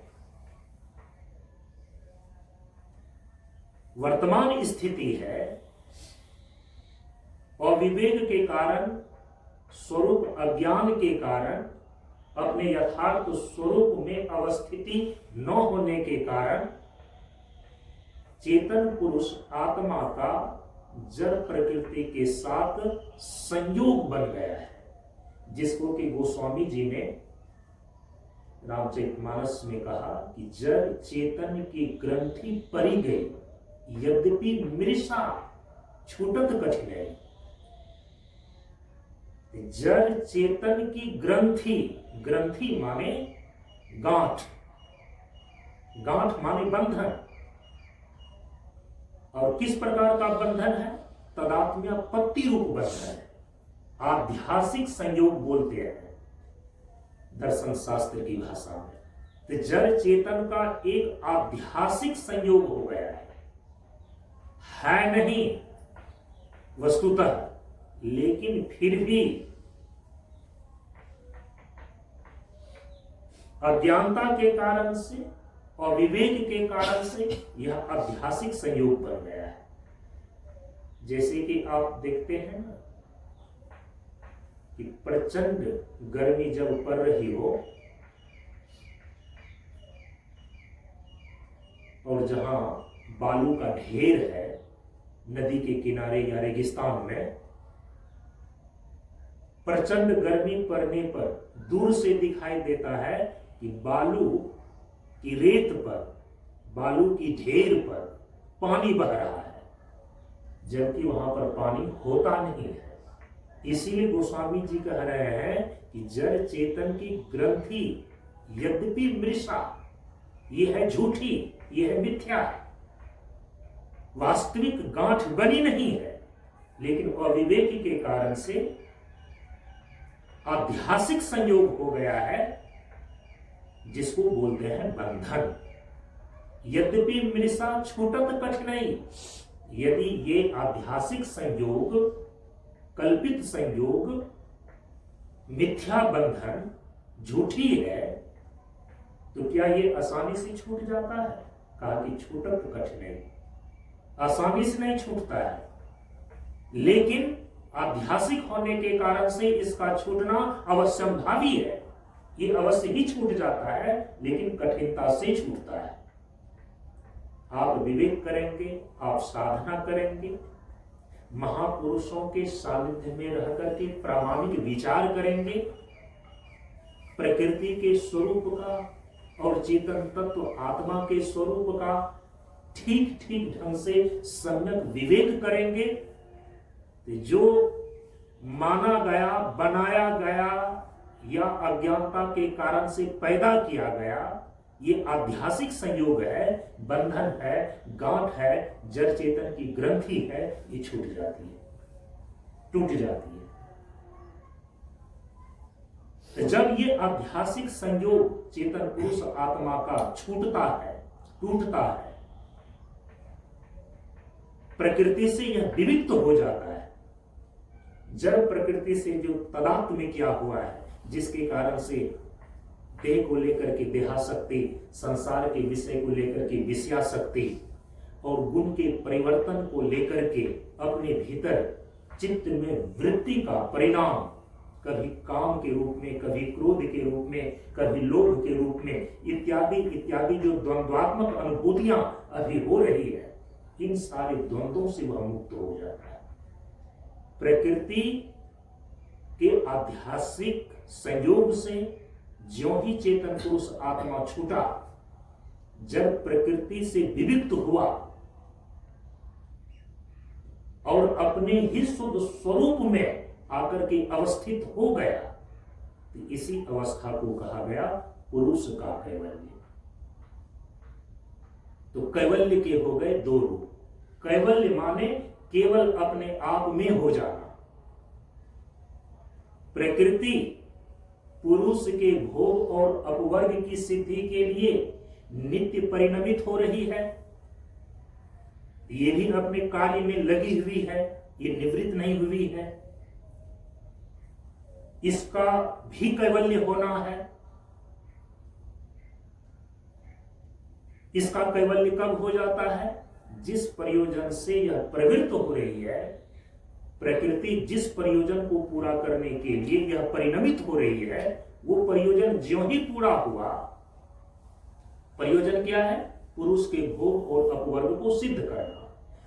वर्तमान स्थिति है, और विवेक के कारण, स्वरूप अज्ञान के कारण, अपने यथार्थ स्वरूप में अवस्थिति न होने के कारण चेतन पुरुष आत्मा का जड़ प्रकृति के साथ संयोग बन गया है, जिसको कि गोस्वामी जी ने रामचरितमानस में कहा कि जड़ चेतन की ग्रंथि परी गई, यद्यपि मृषा छूटत कठिनाई। जड़ चेतन की ग्रंथि, ग्रंथि माने गांठ, गांठ माने बंधन, और किस प्रकार का बंधन है? तदात्म्यपत्ति रूप बंधन है, आध्यासिक संयोग बोलते हैं दर्शन शास्त्र की भाषा में। तो जड़ चेतन का एक आध्यासिक संयोग हो गया है नहीं वस्तुतः, लेकिन फिर भी अज्ञानता के कारण से और विवेक के कारण से यह आध्यासिक संयोग बन गया है। जैसे कि आप देखते हैं ना कि प्रचंड गर्मी जब पड़ रही हो और जहां बालू का ढेर है नदी के किनारे या रेगिस्तान में, प्रचंड गर्मी पड़ने पर दूर से दिखाई देता है कि बालू की रेत पर, बालू की ढेर पर पानी बह रहा है, जबकि वहां पर पानी होता नहीं है। इसीलिए गोस्वामी जी कह रहे हैं कि जड़ चेतन की ग्रंथि यद्यपि मृषा, ये है झूठी, ये है मिथ्या, वास्तविक गांठ बनी नहीं है, लेकिन अविवेक के कारण से आध्यासिक संयोग हो गया है, जिसको बोलते हैं बंधन। यद्यपि मृषा छूटत कठिनाई, यदि ये आध्यासिक संयोग, कल्पित संयोग, मिथ्या बंधन झूठी है, तो क्या ये आसानी से छूट जाता है? कहा कि छूटत कठिनाई, आसानी से नहीं छूटता है, लेकिन आध्यासिक होने के कारण से इसका छूटना अवश्यंभावी है। ये अवश्य ही छूट जाता है, लेकिन कठिनता से छूटता है। आप विवेक करेंगे, आप साधना करेंगे, महापुरुषों के सानिध्य में रह करके प्रामाणिक विचार करेंगे, प्रकृति के स्वरूप का और चेतन तत्व आत्मा के स्वरूप का ठीक ठीक ढंग से सम्यक विवेक करेंगे, तो जो माना गया, बनाया गया या अज्ञानता के कारण से पैदा किया गया, ये आध्यासिक संयोग है, बंधन है, गांठ है, जड़ चेतन की ग्रंथि है, ये छूट जाती है, टूट जाती है। तो जब ये आध्यासिक संयोग चेतन पुरुष आत्मा का छूटता है, टूटता है, प्रकृति से यह विविक्त हो जाता है, जड़ प्रकृति से जो तदात्म में किया हुआ है, जिसके कारण से देह को लेकर के देहासक्ति, संसार के विषय को लेकर के विषयासक्ति और गुण के परिवर्तन को लेकर के अपने भीतर चित्त में वृत्ति का परिणाम, कभी काम के रूप में, कभी क्रोध के रूप में, कभी लोभ के रूप में, इत्यादि इत्यादि जो द्वंद्वात्मक अनुभूतियां अभी हो रही है, इन सारे द्वंद्वों से वह मुक्त हो जाता है। प्रकृति के आध्यात्मिक संयोग से ज्यों ही चेतन पुरुष आत्मा छूटा, जब प्रकृति से विविक्त हुआ और अपने ही शुद्ध स्वरूप में आकर के अवस्थित हो गया, तो इसी अवस्था को कहा गया पुरुष का कैवल्य। तो कैवल्य के हो गए दो रूप। कैवल्य माने केवल अपने आप में हो जाना। प्रकृति पुरुष के भोग और अपवर्ग की सिद्धि के लिए नित्य परिणमित हो रही है, ये भी अपने कार्य में लगी हुई है, ये निवृत्त नहीं हुई है, इसका भी कैवल्य होना है। इसका कैवल्य कब हो जाता है? जिस प्रयोजन से यह प्रवृत्त हो रही है, प्रकृति जिस प्रयोजन को पूरा करने के लिए यह परिणमित हो रही है, वो प्रयोजन ज्यों ही पूरा हुआ, प्रयोजन क्या है? पुरुष के भोग और अपवर्ग को सिद्ध करना।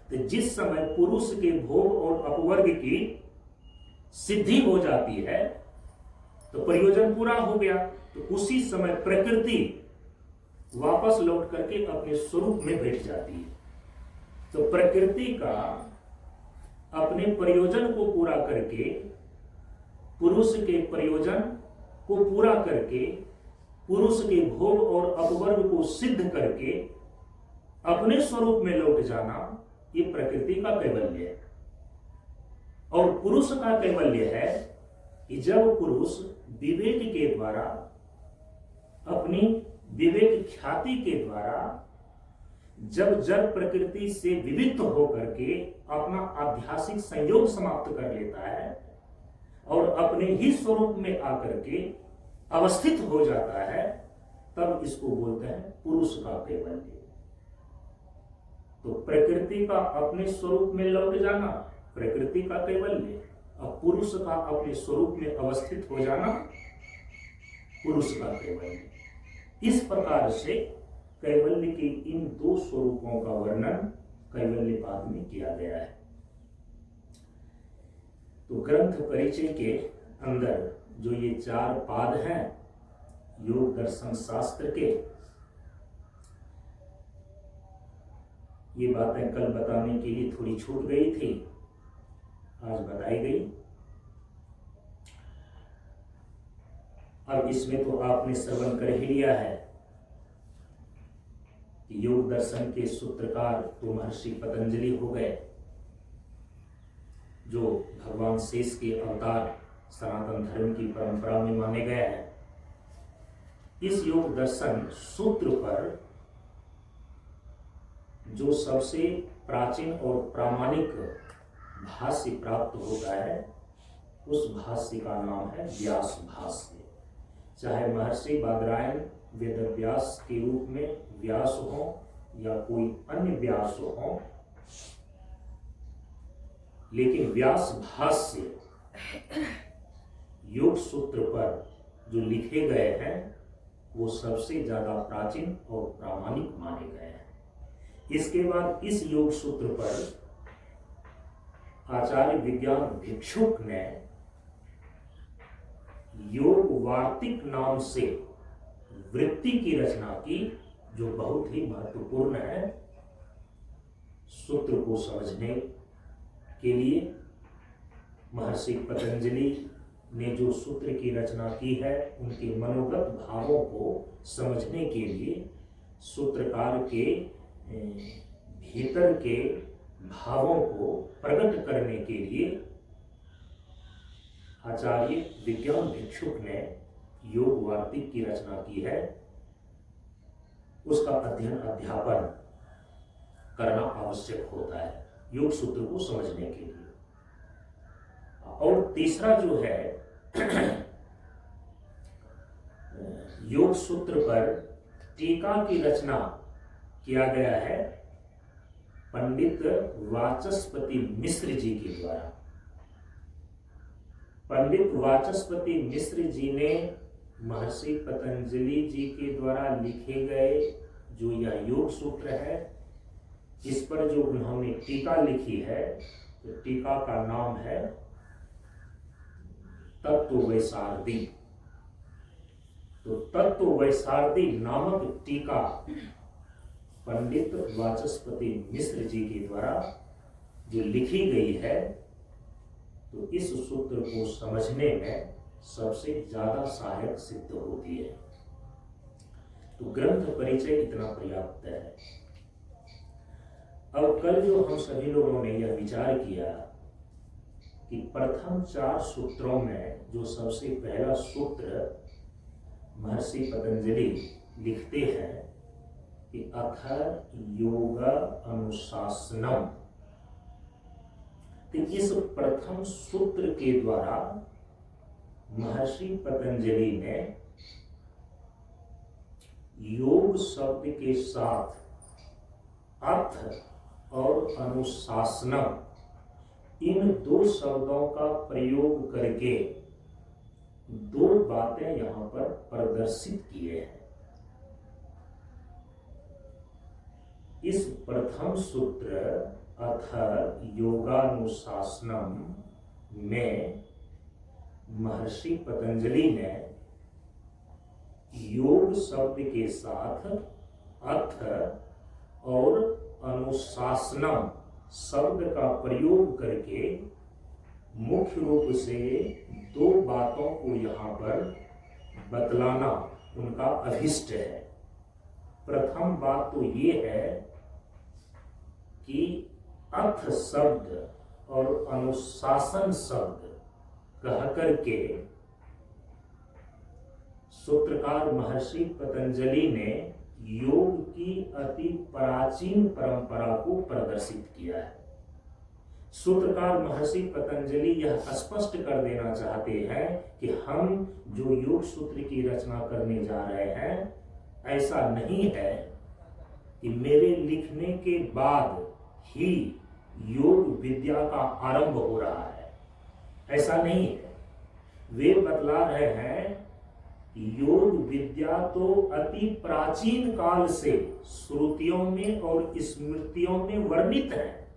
तो जिस समय पुरुष के भोग और अपवर्ग की सिद्धि हो जाती है, तो प्रयोजन पूरा हो गया। तो उसी समय प्रकृति वापस लौट करके अपने स्वरूप में बैठ जाती है। तो प्रकृति का अपने प्रयोजन को पूरा करके, पुरुष के प्रयोजन को पूरा करके, पुरुष के भोग और अपवर्ग को सिद्ध करके अपने स्वरूप में लौट जाना, ये प्रकृति का कैवल्य है। और पुरुष का कैवल्य है कि जब पुरुष विवेक के द्वारा, अपनी विवेक ख्याति के द्वारा, जब जड़ प्रकृति से विविक्त होकर के अपना आध्यात्मिक संयोग समाप्त कर लेता है और अपने ही स्वरूप में आकर के अवस्थित हो जाता है, तब इसको बोलते हैं पुरुष का कैवल्य। तो प्रकृति का अपने स्वरूप में लौट जाना प्रकृति का कैवल्य, और पुरुष का अपने स्वरूप में अवस्थित हो जाना पुरुष का कैवल्य। इस प्रकार से कैवल्य के इन दो स्वरूपों का वर्णन कैवल्य पाद में किया गया है। तो ग्रंथ परिचय के अंदर जो ये 4 पाद हैं योग दर्शन शास्त्र के, ये बातें कल बताने के लिए थोड़ी छूट गई थी, आज बताई गई। अब इसमें तो आपने श्रवण कर ही लिया है कि योग दर्शन के सूत्रकार तो महर्षि पतंजलि हो गए, जो भगवान शेष के अवतार सनातन धर्म की परंपरा में माने गए हैं, इस योग दर्शन सूत्र पर जो सबसे प्राचीन और प्रामाणिक भाष्य प्राप्त होता है, उस भाष्य का नाम है व्यास भाष्य। चाहे महर्षि बादरायण वेद व्यास के रूप में व्यास हो या कोई अन्य व्यास हो, लेकिन व्यास भाष्य योग सूत्र पर जो लिखे गए हैं वो सबसे ज्यादा प्राचीन और प्रामाणिक माने गए हैं। इसके बाद इस योग सूत्र पर आचार्य विज्ञान भिक्षुक ने योग वार्तिक नाम से वृत्ति की रचना की, जो बहुत ही महत्वपूर्ण है सूत्र को समझने के लिए। महर्षि पतंजलि ने जो सूत्र की रचना की है, उनके मनोगत भावों को समझने के लिए, सूत्रकार के भीतर के भावों को प्रकट करने के लिए आचार्य विज्ञान भिक्षुक ने योग वार्तिक की रचना की है। उसका अध्ययन अध्यापन करना आवश्यक होता है योग सूत्र को समझने के लिए। और तीसरा जो है योग सूत्र पर टीका की रचना किया गया है पंडित वाचस्पति मिश्र जी के द्वारा। पंडित वाचस्पति मिश्र जी ने महर्षि पतंजलि जी के द्वारा लिखे गए जो यह योग सूत्र है, इस पर जो उन्होंने टीका लिखी है, तो टीका का नाम है तत्ववैशारदी। तो तत्ववैशारदी नामक टीका पंडित वाचस्पति मिश्र जी के द्वारा जो लिखी गई है, तो इस सूत्र को समझने में सबसे ज्यादा सहायक सिद्ध होती है। तो ग्रंथ परिचय इतना पर्याप्त है। अब कल जो हम सभी लोगों ने यह विचार किया कि प्रथम 4 सूत्रों में जो सबसे पहला सूत्र महर्षि पतंजलि लिखते हैं कि अथ योग अनुशासनम, तो इस प्रथम सूत्र के द्वारा महर्षि पतंजलि ने योग शब्द के साथ अर्थ और अनुशासनम, इन 2 शब्दों का प्रयोग करके 2 बातें यहां पर प्रदर्शित किए हैं। इस प्रथम सूत्र अथ योगानुशासनम में महर्षि पतंजलि ने योग शब्द के साथ अर्थ और अनुशासनम शब्द का प्रयोग करके मुख्य रूप से 2 बातों को यहाँ पर बतलाना उनका अभिष्ट है। प्रथम बात तो ये है कि अर्थ शब्द और अनुशासन शब्द कह करके सूत्रकार महर्षि पतंजलि ने योग की अति प्राचीन परंपरा को प्रदर्शित किया है। सूत्रकार महर्षि पतंजलि यह स्पष्ट कर देना चाहते हैं कि हम जो योग सूत्र की रचना करने जा रहे हैं, ऐसा नहीं है कि मेरे लिखने के बाद ही योग विद्या का आरंभ हो रहा है, ऐसा नहीं है। वे बतला रहे हैं योग विद्या तो अति प्राचीन काल से श्रुतियों में और स्मृतियों में वर्णित है।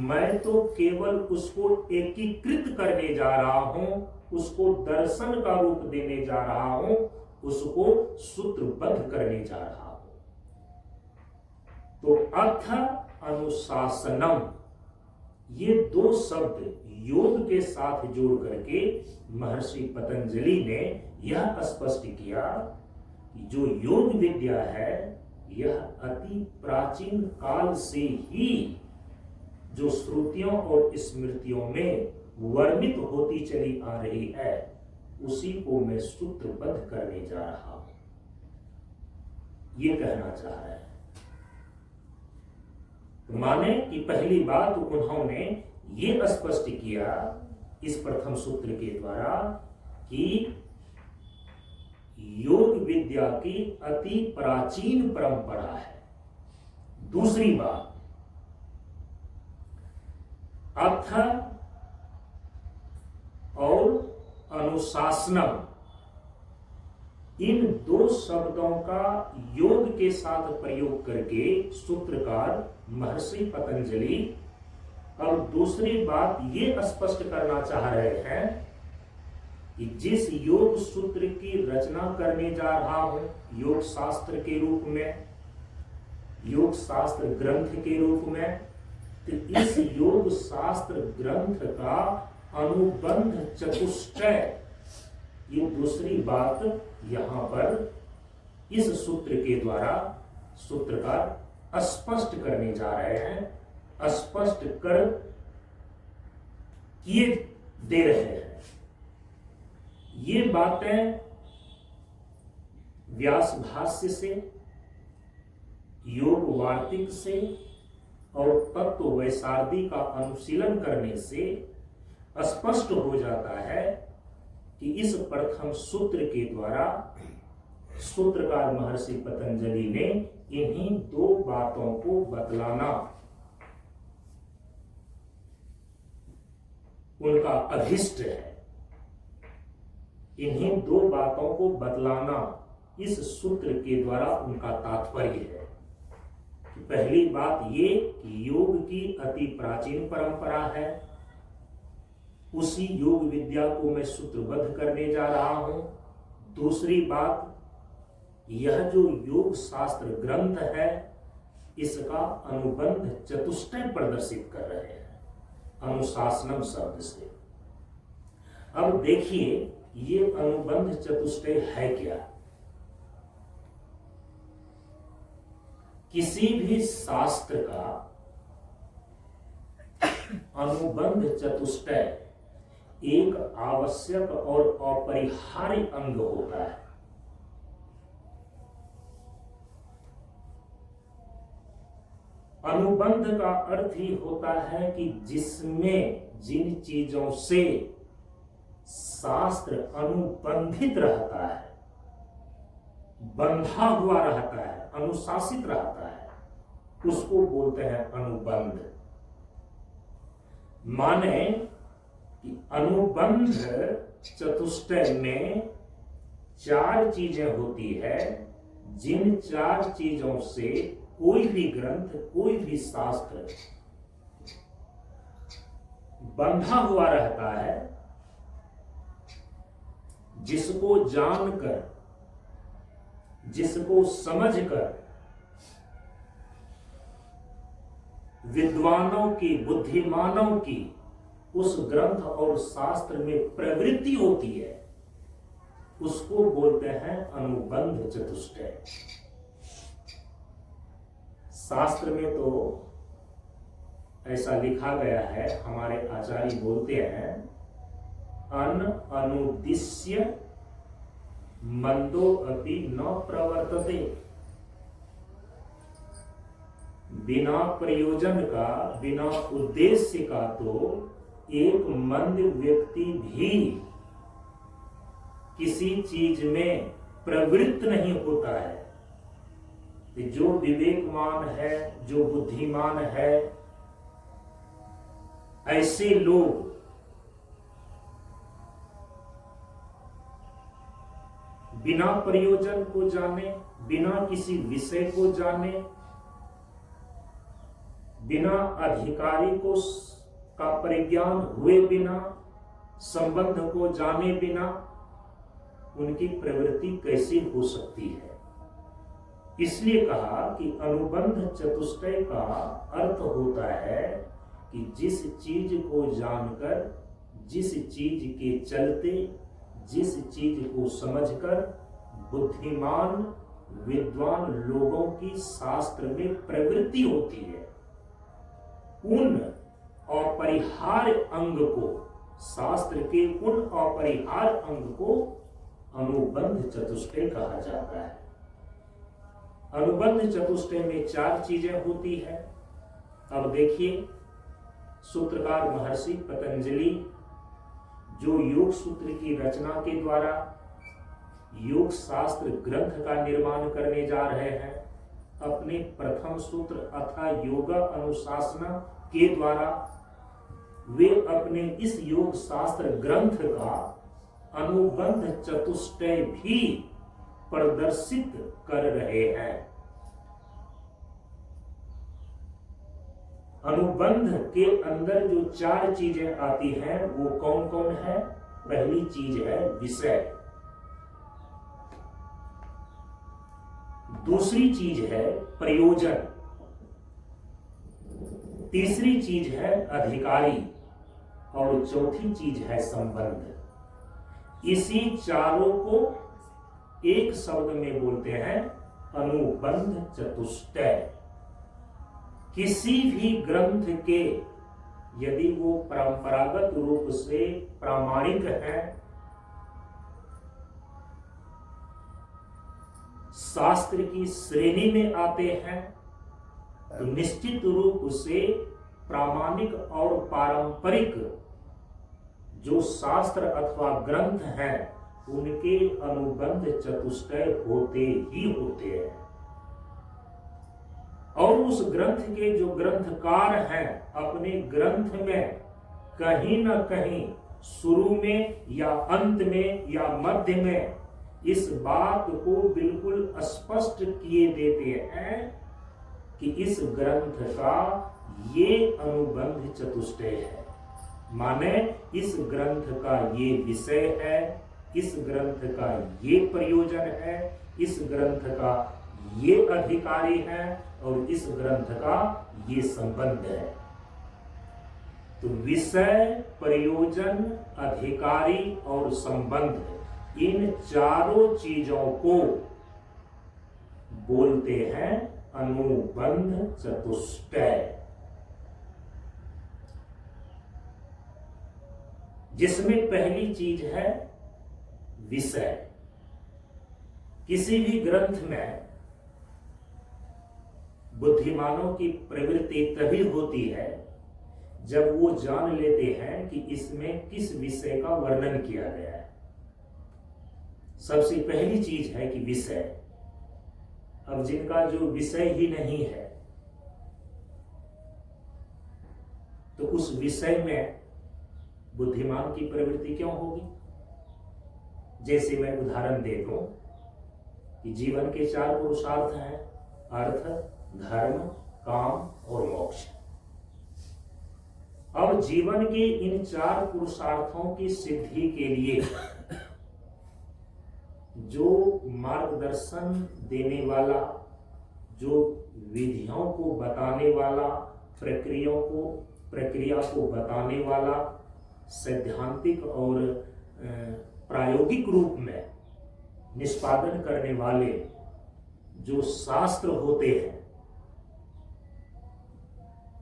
मैं तो केवल उसको एकीकृत करने जा रहा हूं, उसको दर्शन का रूप देने जा रहा हूं, उसको सूत्रबद्ध करने जा रहा हूं। तो अर्थ अनुशासनम, ये 2 शब्द योग के साथ जोड़ करके महर्षि पतंजलि ने यह स्पष्ट किया कि जो योग विद्या है, यह अति प्राचीन काल से ही जो श्रुतियों और स्मृतियों में वर्णित होती चली आ रही है, उसी को मैं सूत्रबद्ध करने जा रहा हूं, ये कहना चाह रहे हैं। तो माने कि पहली बात उन्होंने ये स्पष्ट किया इस प्रथम सूत्र के द्वारा कि योग विद्या की अति प्राचीन परंपरा है। दूसरी बात, अर्थ और अनुशासनम, इन दो शब्दों का योग के साथ प्रयोग करके सूत्रकार महर्षि पतंजलि अब दूसरी बात ये स्पष्ट करना चाह रहे हैं कि जिस योग सूत्र की रचना करने जा रहा हूं योग शास्त्र के रूप में, योग शास्त्र ग्रंथ के रूप में, तो इस योग शास्त्र ग्रंथ का अनुबंध चतुष्टय, ये दूसरी बात यहां पर इस सूत्र के द्वारा सूत्रकार स्पष्ट करने जा रहे हैं, स्पष्ट कर किए दे रहे हैं। ये बातें व्यास भाष्य से, योग वार्तिक से और तत्व वैसारदी का अनुशीलन करने से स्पष्ट हो जाता है कि इस प्रथम सूत्र के द्वारा सूत्रकार महर्षि पतंजलि ने इन्हीं दो बातों को बतलाना उनका अभिष्ट है। इन्हीं दो बातों को बतलाना इस सूत्र के द्वारा उनका तात्पर्य है। पहली बात ये कि योग की अति प्राचीन परंपरा है, उसी योग विद्या को मैं सूत्रबद्ध करने जा रहा हूं। दूसरी बात, यह जो योग शास्त्र ग्रंथ है इसका अनुबंध चतुष्टय प्रदर्शित कर रहे हैं अनुशासनम शब्द से। अब देखिए ये अनुबंध चतुष्टय है क्या। किसी भी शास्त्र का अनुबंध चतुष्टय एक आवश्यक और अपरिहार्य अंग होता है। अनुबंध का अर्थ ही होता है कि जिसमें जिन चीजों से शास्त्र अनुबंधित रहता है, बंधा हुआ रहता है, अनुशासित रहता है, उसको बोलते हैं अनुबंध। माने कि अनुबंध चतुष्टय में चार चीजें होती है, जिन चार चीजों से कोई भी ग्रंथ, कोई भी शास्त्र बंधा हुआ रहता है, जिसको जानकर, जिसको समझकर विद्वानों की, बुद्धिमानों की उस ग्रंथ और शास्त्र में प्रवृत्ति होती है, उसको बोलते हैं अनुबंध चतुष्टय। शास्त्र में तो ऐसा लिखा गया है, हमारे आचार्य बोलते हैं अनुद्दिश्य मंदो अपि न प्रवर्तते। बिना प्रयोजन का, बिना उद्देश्य का तो एक मंद व्यक्ति भी किसी चीज में प्रवृत्त नहीं होता है। जो विवेकवान है, जो बुद्धिमान है, ऐसे लोग बिना प्रयोजन को जाने, बिना किसी विषय को जाने, बिना अधिकारी को का परिज्ञान हुए बिना, संबंध को जाने बिना उनकी प्रवृत्ति कैसी हो सकती है। इसलिए कहा कि अनुबंध चतुष्टय का अर्थ होता है कि जिस चीज को जानकर, जिस चीज के चलते, जिस चीज को समझकर बुद्धिमान विद्वान लोगों की शास्त्र में प्रवृत्ति होती है, उन अपरिहार्य अंग को, शास्त्र के उन अपरिहार्य अंग को अनुबंध चतुष्टय कहा जाता है। अनुबंध चतुष्टय में 4 चीजें होती है। अब देखिए, सूत्रकार महर्षि पतंजलि जो योग सूत्र की रचना के द्वारा योग शास्त्र ग्रंथ का निर्माण करने जा रहे हैं, अपने प्रथम सूत्र अथा योगा अनुशासना के द्वारा वे अपने इस योग शास्त्र ग्रंथ का अनुबंध चतुष्टय भी प्रदर्शित कर रहे हैं। अनुबंध के अंदर जो 4 चीजें आती हैं वो कौन कौन है? पहली चीज है विषय, दूसरी चीज है प्रयोजन, तीसरी चीज है अधिकारी और चौथी चीज है संबंध। इसी चारों को एक शब्द में बोलते हैं अनुबंध चतुष्टय। किसी भी ग्रंथ के यदि वो परंपरागत रूप से प्रामाणिक है, शास्त्र की श्रेणी में आते हैं, तो निश्चित रूप से प्रामाणिक और पारंपरिक जो शास्त्र अथवा ग्रंथ हैं उनके अनुबंध चतुष्टय होते ही होते हैं। और उस ग्रंथ के जो ग्रंथकार हैं अपने ग्रंथ में कहीं ना कहीं शुरू में या अंत में या मध्य में इस बात को बिल्कुल स्पष्ट किए देते हैं कि इस ग्रंथ का ये अनुबंध चतुष्टय है, माने इस ग्रंथ का ये विषय है, इस ग्रंथ का ये प्रयोजन है, इस ग्रंथ का ये अधिकारी है और इस ग्रंथ का ये संबंध है। तो विषय, प्रयोजन, अधिकारी और संबंध, इन चारों चीजों को बोलते हैं अनुबंध चतुष्टय, जिसमें पहली चीज है विषय। किसी भी ग्रंथ में बुद्धिमानों की प्रवृत्ति तभी होती है जब वो जान लेते हैं कि इसमें किस विषय का वर्णन किया गया है। सबसे पहली चीज है कि विषय। अब जिनका जो विषय ही नहीं है तो उस विषय में बुद्धिमान की प्रवृत्ति क्यों होगी? जैसे मैं उदाहरण दे दूं कि जीवन के 4 पुरुषार्थ हैं, अर्थ, धर्म, काम और मोक्ष। अब जीवन के इन 4 पुरुषार्थों की सिद्धि के लिए जो मार्गदर्शन देने वाला, जो विधियों को बताने वाला, प्रक्रिया को बताने वाला, सैद्धांतिक और प्रायोगिक रूप में निष्पादन करने वाले जो शास्त्र होते हैं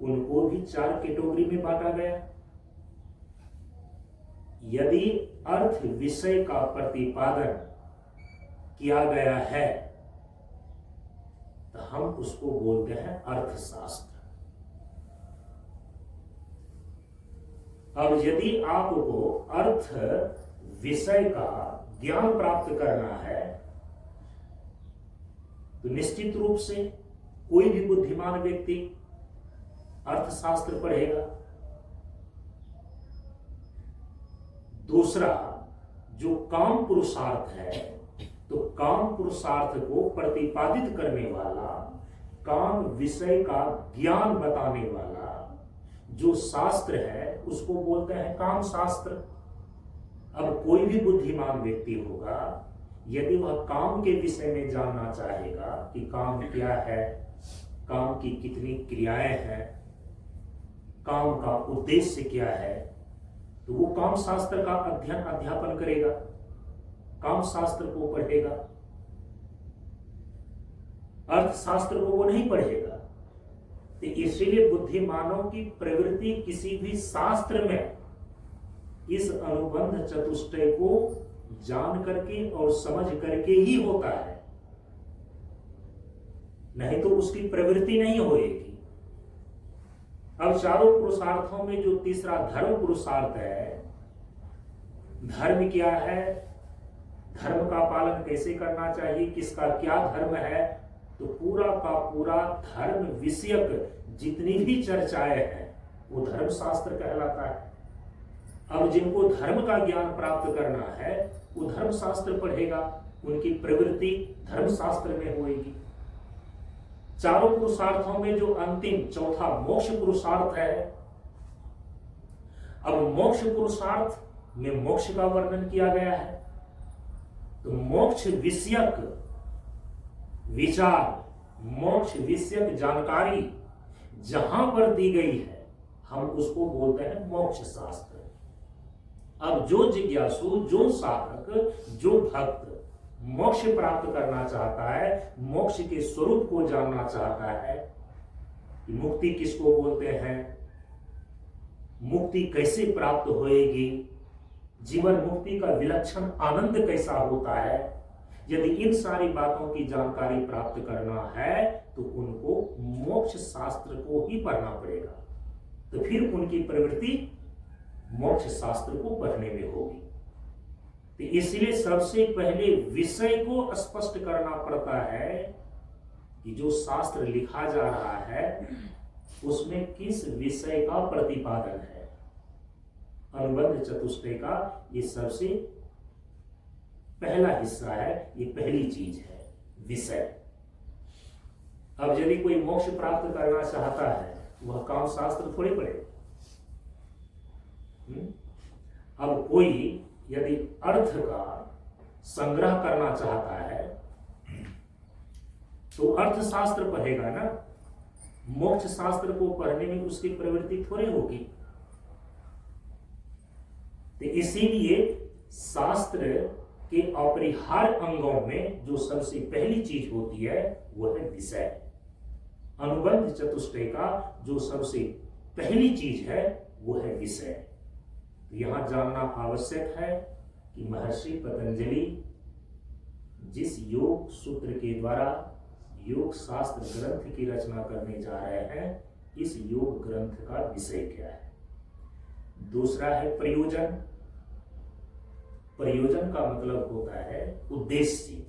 उनको भी 4 कैटेगरी में बांटा गया। यदि अर्थ विषय का प्रतिपादन किया गया है तो हम उसको बोलते हैं अर्थशास्त्र। अब यदि आपको अर्थ विषय का ज्ञान प्राप्त करना है तो निश्चित रूप से कोई भी बुद्धिमान व्यक्ति अर्थशास्त्र पढ़ेगा। दूसरा, जो काम पुरुषार्थ है, तो काम पुरुषार्थ को प्रतिपादित करने वाला, काम विषय का ज्ञान बताने वाला जो शास्त्र है उसको बोलते हैं काम शास्त्र। अब कोई भी बुद्धिमान व्यक्ति होगा, यदि वह काम के विषय में जानना चाहेगा कि काम क्या है, काम की कितनी क्रियाएं हैं, काम का उद्देश्य क्या है, तो वो काम शास्त्र का अध्ययन अध्यापन करेगा, काम शास्त्र को पढ़ेगा। अर्थशास्त्र को वो नहीं पढ़ेगा। तो इसीलिए बुद्धिमानों की प्रवृत्ति किसी भी शास्त्र में इस अनुबंध चतुष्टय को जान करके और समझ करके ही होता है, नहीं तो उसकी प्रवृत्ति नहीं होएगी। अब चारों पुरुषार्थों में जो तीसरा धर्म पुरुषार्थ है, धर्म क्या है, धर्म का पालन कैसे करना चाहिए, किसका क्या धर्म है, तो पूरा का पूरा धर्म विषयक जितनी भी चर्चाएं हैं वो धर्म शास्त्र कहलाता है। अब जिनको धर्म का ज्ञान प्राप्त करना है वो धर्म शास्त्र पढ़ेगा, उनकी प्रवृत्ति धर्म शास्त्र में होगी। चारों पुरुषार्थों में जो अंतिम चौथा मोक्ष पुरुषार्थ है, अब मोक्ष पुरुषार्थ में मोक्ष का वर्णन किया गया है, तो मोक्ष विषयक विचार, मोक्ष विषयक जानकारी जहां पर दी गई है हम उसको बोलते हैं मोक्ष शास्त्र। अब जो जिज्ञासु, जो साधक, जो भक्त मोक्ष प्राप्त करना चाहता है, मोक्ष के स्वरूप को जानना चाहता है कि मुक्ति किसको बोलते हैं, मुक्ति कैसे प्राप्त होएगी, जीवन मुक्ति का विलक्षण आनंद कैसा होता है, यदि इन सारी बातों की जानकारी प्राप्त करना है तो उनको मोक्ष शास्त्र को ही पढ़ना पड़ेगा। तो फिर उनकी प्रवृत्ति मोक्ष शास्त्र को पढ़ने में होगी। तो इसलिए सबसे पहले विषय को स्पष्ट करना पड़ता है कि जो शास्त्र लिखा जा रहा है उसमें किस विषय का प्रतिपादन है। अनुबंध चतुष्टय का ये सबसे पहला हिस्सा है, ये पहली चीज है, विषय। अब यदि कोई मोक्ष प्राप्त करना चाहता है वह काम शास्त्र थोड़ी पढ़े। अब कोई यदि अर्थ का संग्रह करना चाहता है तो अर्थशास्त्र पढ़ेगा ना, मोक्ष शास्त्र को पढ़ने में उसकी प्रवृत्ति थोड़ी होगी। तो इसीलिए शास्त्र के अपरिहार्य अंगों में जो सबसे पहली चीज होती है वो है विषय। अनुबंध चतुष्टय का जो सबसे पहली चीज है वो है विषय। तो यहां जानना आवश्यक है कि महर्षि पतंजलि जिस योग सूत्र के द्वारा योग शास्त्र ग्रंथ की रचना करने जा रहे हैं, इस योग ग्रंथ का विषय क्या है। दूसरा है प्रयोजन। प्रयोजन का मतलब होता है उद्देश्य।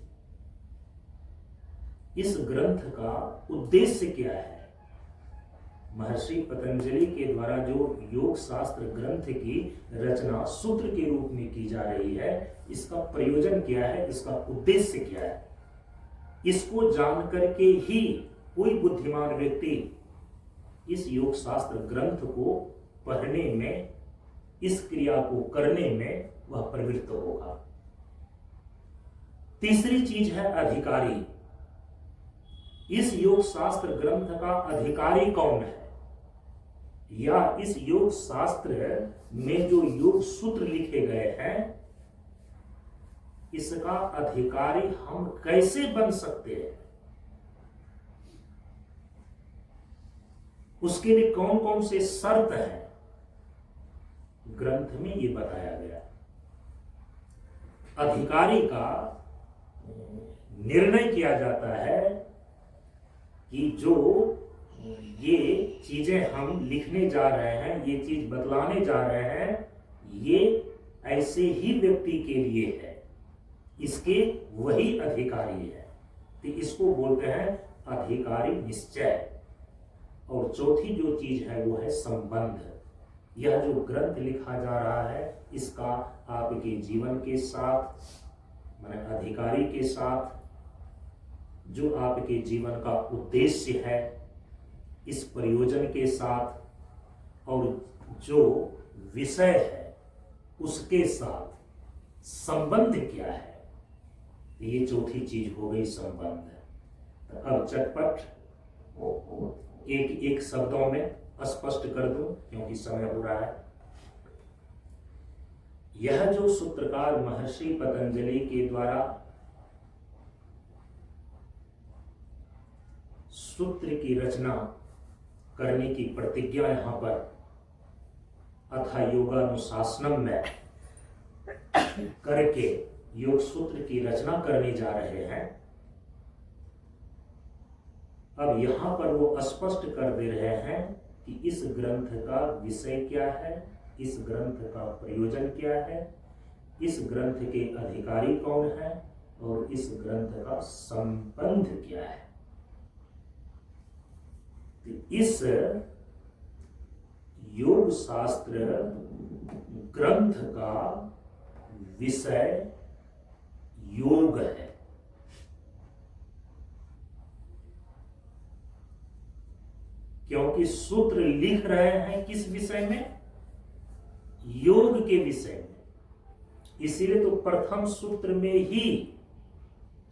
इस ग्रंथ का उद्देश्य क्या है। महर्षि पतंजलि के द्वारा जो योग शास्त्र ग्रंथ की रचना सूत्र के रूप में की जा रही है, इसका प्रयोजन क्या है, इसका उद्देश्य क्या है, इसको जान करके ही कोई बुद्धिमान व्यक्ति इस योग शास्त्र ग्रंथ को पढ़ने में, इस क्रिया को करने में वह प्रवृत्त होगा। तीसरी चीज है अधिकारी। इस योग शास्त्र ग्रंथ का अधिकारी कौन है, या इस योग शास्त्र में जो योग सूत्र लिखे गए हैं इसका अधिकारी हम कैसे बन सकते हैं, उसके लिए कौन कौन से शर्त हैं, ग्रंथ में ये बताया गया। अधिकारी का निर्णय किया जाता है कि जो ये चीजें हम लिखने जा रहे हैं, ये चीज बतलाने जा रहे हैं, ये ऐसे ही व्यक्ति के लिए है, इसके वही अधिकारी है। तो इसको बोलते हैं अधिकारी निश्चय। और चौथी जो चीज है वो है संबंध। यह जो ग्रंथ लिखा जा रहा है इसका आपके जीवन के साथ, माने अधिकारी के साथ, जो आपके जीवन का उद्देश्य है इस प्रयोजन के साथ, और जो विषय है उसके साथ संबंध क्या है, ये चौथी चीज हो गई संबंध। तो अब चटपट एक एक शब्दों में स्पष्ट कर दूं क्योंकि समय हो रहा है। यह जो सूत्रकार महर्षि पतंजलि के द्वारा सूत्र की रचना करने की प्रतिज्ञा यहाँ पर अथा योगानुशासनम में करके योग सूत्र की रचना करने जा रहे हैं। अब यहाँ पर वो स्पष्ट कर दे रहे हैं कि इस ग्रंथ का विषय क्या है, इस ग्रंथ का प्रयोजन क्या है, इस ग्रंथ के अधिकारी कौन है और इस ग्रंथ का संबंध क्या है। तो इस योग शास्त्र ग्रंथ का विषय योग है। क्योंकि सूत्र लिख रहे हैं किस विषय में? योग के विषय में। इसीलिए तो प्रथम सूत्र में ही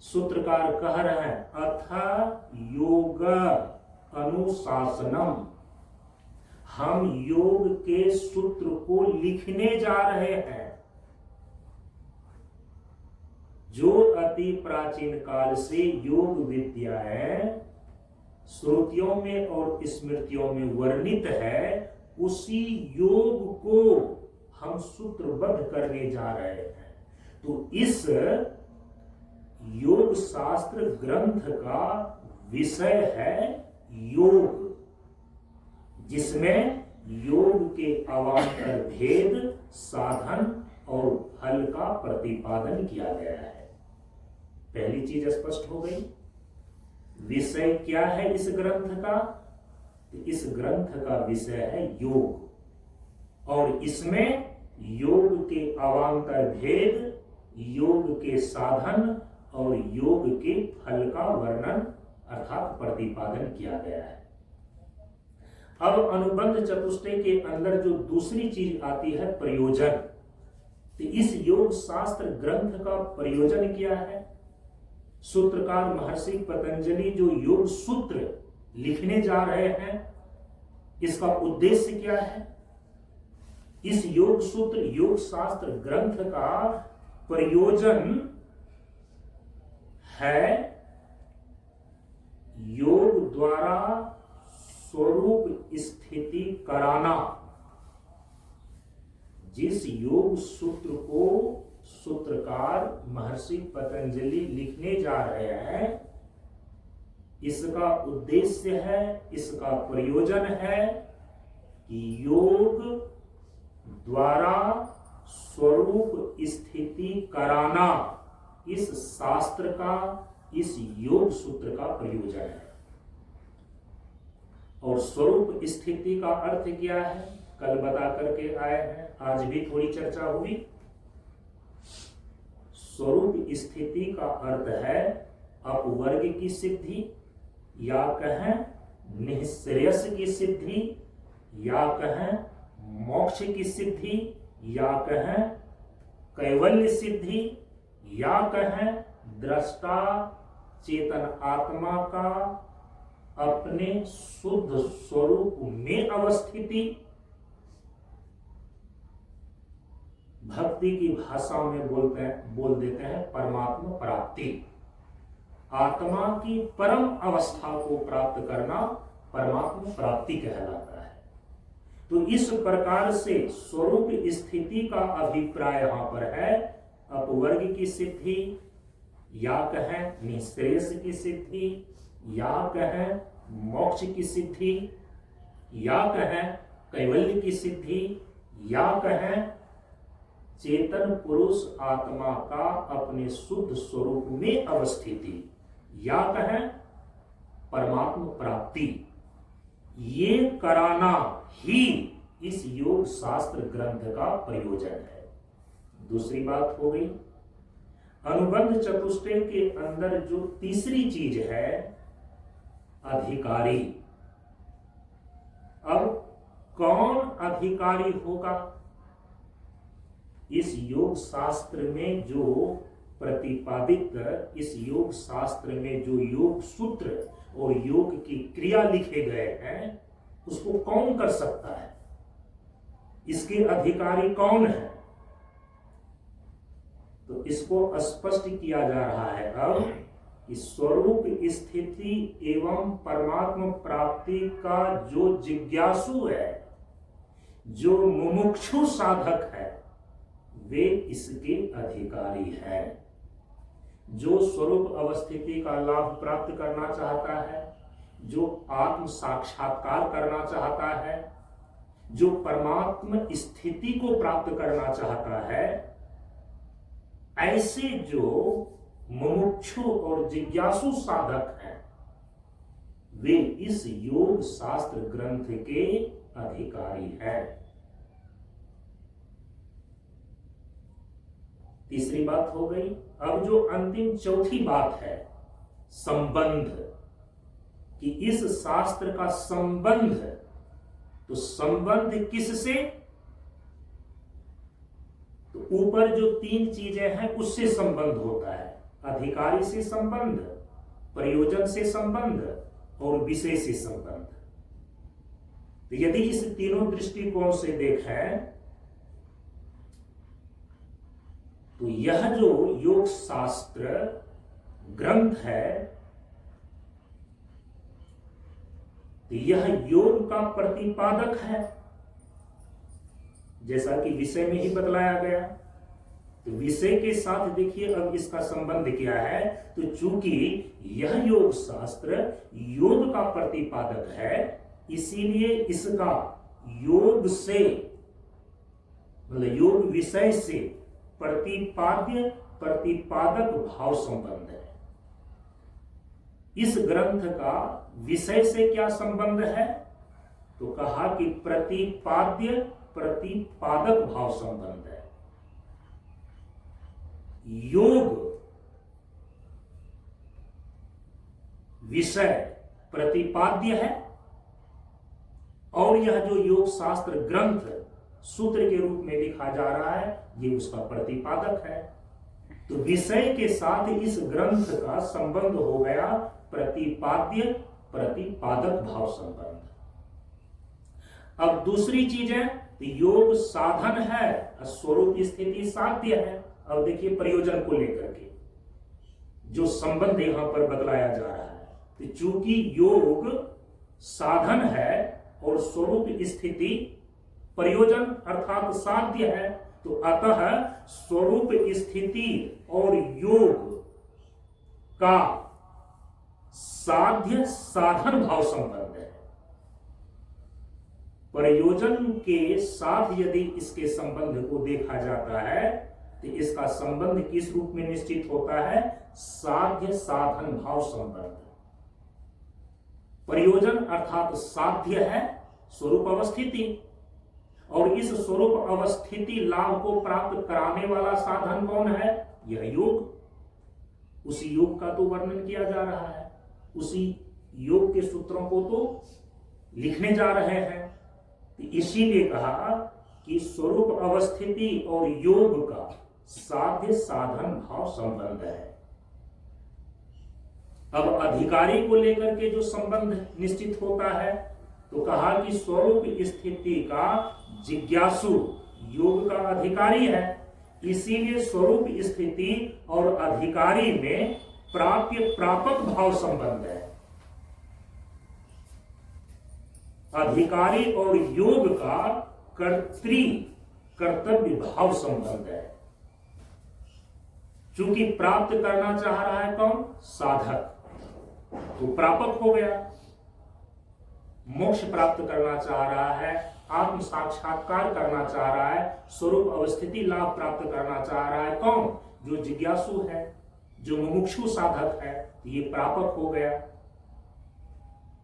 सूत्रकार कह रहे हैं अथ योग अनुशासनम, हम योग के सूत्र को लिखने जा रहे हैं जो अति प्राचीन काल से योग विद्याएं श्रुतियों में और स्मृतियों में वर्णित है, उसी योग को हम सूत्रबद्ध करने जा रहे हैं। तो इस योग शास्त्र ग्रंथ का विषय है योग, जिसमें योग के अवान्तर भेद, साधन और फल का प्रतिपादन किया गया है। पहली चीज स्पष्ट हो गई। विषय क्या है इस ग्रंथ का? इस ग्रंथ का विषय है योग, और इसमें योग के अवान्तर भेद, योग के साधन और योग के फल का वर्णन अर्थात प्रतिपादन किया गया है। अब अनुबंध चतुष्टय के अंदर जो दूसरी चीज आती है प्रयोजन। तो इस योग शास्त्र ग्रंथ का प्रयोजन क्या है? सूत्रकार महर्षि पतंजलि जो योग सूत्र लिखने जा रहे हैं, इसका उद्देश्य क्या है? इस योग सूत्र योग शास्त्र ग्रंथ का प्रयोजन है योग द्वारा स्वरूप स्थिति कराना। जिस योग सूत्र को सूत्रकार महर्षि पतंजलि लिखने जा रहे हैं, इसका उद्देश्य है, इसका प्रयोजन है कि योग द्वारा स्वरूप स्थिति कराना इस शास्त्र का, इस योग सूत्र का प्रयोजन है। और स्वरूप स्थिति का अर्थ क्या है? कल बता करके आए हैं, आज भी थोड़ी चर्चा हुई। स्वरूप स्थिति का अर्थ है अपवर्ग की सिद्धि, या कहें निःश्रेयस की सिद्धि, या कहें मोक्ष की सिद्धि, या कहें कैवल्य सिद्धि, या कहें दृष्टा चेतन आत्मा का अपने शुद्ध स्वरूप में अवस्थिति। भक्ति की भाषा में बोल देते हैं परमात्मा प्राप्ति। आत्मा की परम अवस्था को प्राप्त करना परमात्मा प्राप्ति कहलाता है। तो इस प्रकार से स्वरूप स्थिति का अभिप्राय यहां पर है अपवर्ग की सिद्धि, या कहें निःश्रेयस की सिद्धि, या कहें मोक्ष की सिद्धि, या कहें कैवल्य की सिद्धि, या कहें चेतन पुरुष आत्मा का अपने शुद्ध स्वरूप में अवस्थिति, या कहें परमात्मा प्राप्ति। ये कराना ही इस योग शास्त्र ग्रंथ का प्रयोजन है। दूसरी बात हो गई। अनुबंध चतुष्टय के अंदर जो तीसरी चीज है अधिकारी। अब कौन अधिकारी होगा? इस योग शास्त्र में जो प्रतिपादित, इस योग शास्त्र में जो योग सूत्र और योग की क्रिया लिखे गए हैं, उसको कौन कर सकता है? इसके अधिकारी कौन है? तो इसको स्पष्ट किया जा रहा है अब कि स्वरूप स्थिति एवं परमात्मा प्राप्ति का जो जिज्ञासु है, जो मुमुक्षु साधक है, वे इसके अधिकारी हैं। जो स्वरूप अवस्थिति का लाभ प्राप्त करना चाहता है, जो आत्म साक्षात्कार करना चाहता है, जो परमात्मा स्थिति को प्राप्त करना चाहता है, ऐसे जो मुमुक्षु और जिज्ञासु साधक हैं, वे इस योग शास्त्र ग्रंथ के अधिकारी हैं। तीसरी बात हो गई। अब जो अंतिम चौथी बात है, संबंध, कि इस शास्त्र का संबंध, तो संबंध किससे? तो ऊपर जो तीन चीजें हैं उससे संबंध होता है। अधिकारी से संबंध, प्रयोजन से संबंध और विषय से संबंध। तो यदि इस तीनों दृष्टिकोण से देखें तो यह जो योग शास्त्र ग्रंथ है, तो यह योग का प्रतिपादक है, जैसा कि विषय में ही बतलाया गया। तो विषय के साथ देखिए अब इसका संबंध क्या है। तो चूंकि यह योग शास्त्र योग का प्रतिपादक है, इसीलिए इसका योग से, मतलब योग विषय से प्रतिपाद्य प्रतिपादक भाव संबंध है। इस ग्रंथ का विषय से क्या संबंध है? तो कहा कि प्रतिपाद्य प्रतिपादक भाव संबंध है। योग विषय प्रतिपाद्य है और यह जो योग शास्त्र ग्रंथ सूत्र के रूप में लिखा जा रहा है, ये उसका प्रतिपादक है। तो विषय के साथ इस ग्रंथ का संबंध हो गया प्रतिपाद्य प्रतिपादक भाव संबंध। अब दूसरी चीज है, योग साधन है, स्वरूप स्थिति साध्य है। अब देखिए प्रयोजन को लेकर के जो संबंध यहां पर बतलाया जा रहा है, तो चूंकि योग साधन है और स्वरूप स्थिति प्रयोजन अर्थात साध्य है, तो अतः स्वरूप स्थिति और योग का साध्य साधन भाव संबंध है। प्रयोजन के साथ यदि इसके संबंध को देखा जाता है तो इसका संबंध किस रूप में निश्चित होता है? साध्य साधन भाव संबंध। प्रयोजन अर्थात साध्य है स्वरूप अवस्थिति, और इस स्वरूप अवस्थिति लाभ को प्राप्त कराने वाला साधन कौन है? यह योग। उसी योग का तो वर्णन किया जा रहा है, उसी योग के सूत्रों को तो लिखने जा रहे हैं। तो इसीलिए कहा कि स्वरूप अवस्थिति और योग का साध्य साधन भाव संबंध है। अब अधिकारी को लेकर के जो संबंध निश्चित होता है, तो कहा कि स्वरूप स्थिति का जिज्ञासु योग का अधिकारी है, इसीलिए स्वरूप स्थिति और अधिकारी में प्राप्य प्रापक भाव संबंध है। अधिकारी और योग का कर्तृ कर्तव्य भाव संबंध है। चूंकि प्राप्त करना चाह रहा है कौन? साधक, तो प्रापक हो गया। मोक्ष प्राप्त करना चाह रहा है, आत्म साक्षात्कार करना चाह रहा है, स्वरूप अवस्थिति लाभ प्राप्त करना चाह रहा है कौन? जो जिज्ञासु है, जो मुमुक्षु साधक है, ये प्रापक हो गया।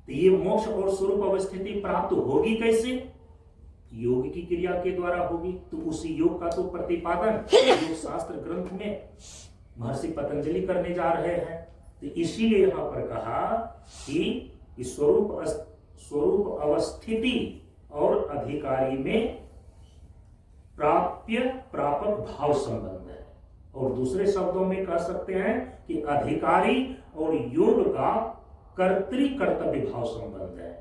तो ये मोक्ष और स्वरूप अवस्थिति प्राप्त होगी कैसे? योग की क्रिया के द्वारा होगी। तो उसी योग का तो प्रतिपादन योग शास्त्र ग्रंथ में महर्षि पतंजलि करने जा रहे हैं। तो इसीलिए यहां पर कहा कि स्वरूप अवस्थिति और अधिकारी में प्राप्य प्रापक भाव संबंध है। और दूसरे शब्दों में कह सकते हैं कि अधिकारी और योग का कर्तृ कर्तव्य भाव संबंध है।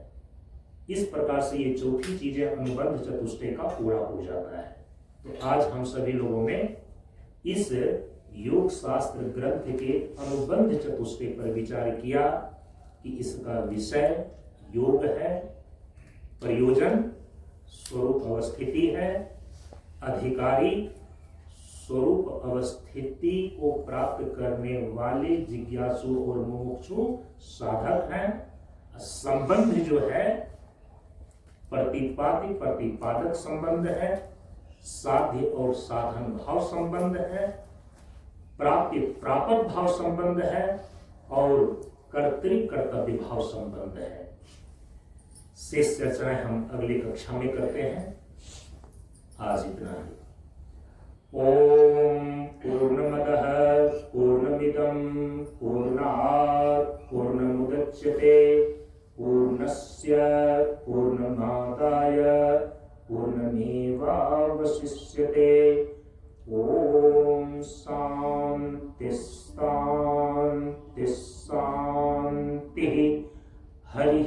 इस प्रकार से ये चौथी चीजें अनुबंध चतुष्टय का पूरा हो जाता है। तो आज हम सभी लोगों ने इस योग शास्त्र ग्रंथ के अनुबंध चतुष्टय पर विचार किया कि इसका विषय योग है, प्रयोजन स्वरूप अवस्थिति है, अधिकारी स्वरूप अवस्थिति को प्राप्त करने वाले जिज्ञासु और मुमुक्षु साधक हैं। संबंध जो है प्रतिपाद्य प्रतिपादक संबंध है, साध्य और साधन भाव संबंध है, प्राप्ति प्रापक भाव संबंध है और कर्तृ कर्तव्य भाव संबंध है। शेष चर्चाएं हम अगली कक्षा में करते हैं। आज इतना ही। ओम पूर्णमदः पूर्णमिदं पूर्णात् पूर्णमुदच्यते पूर्णस्य पूर्णमादाय पूर्णमेवावशिष्यते। ओम शांति शांति शांति। हरि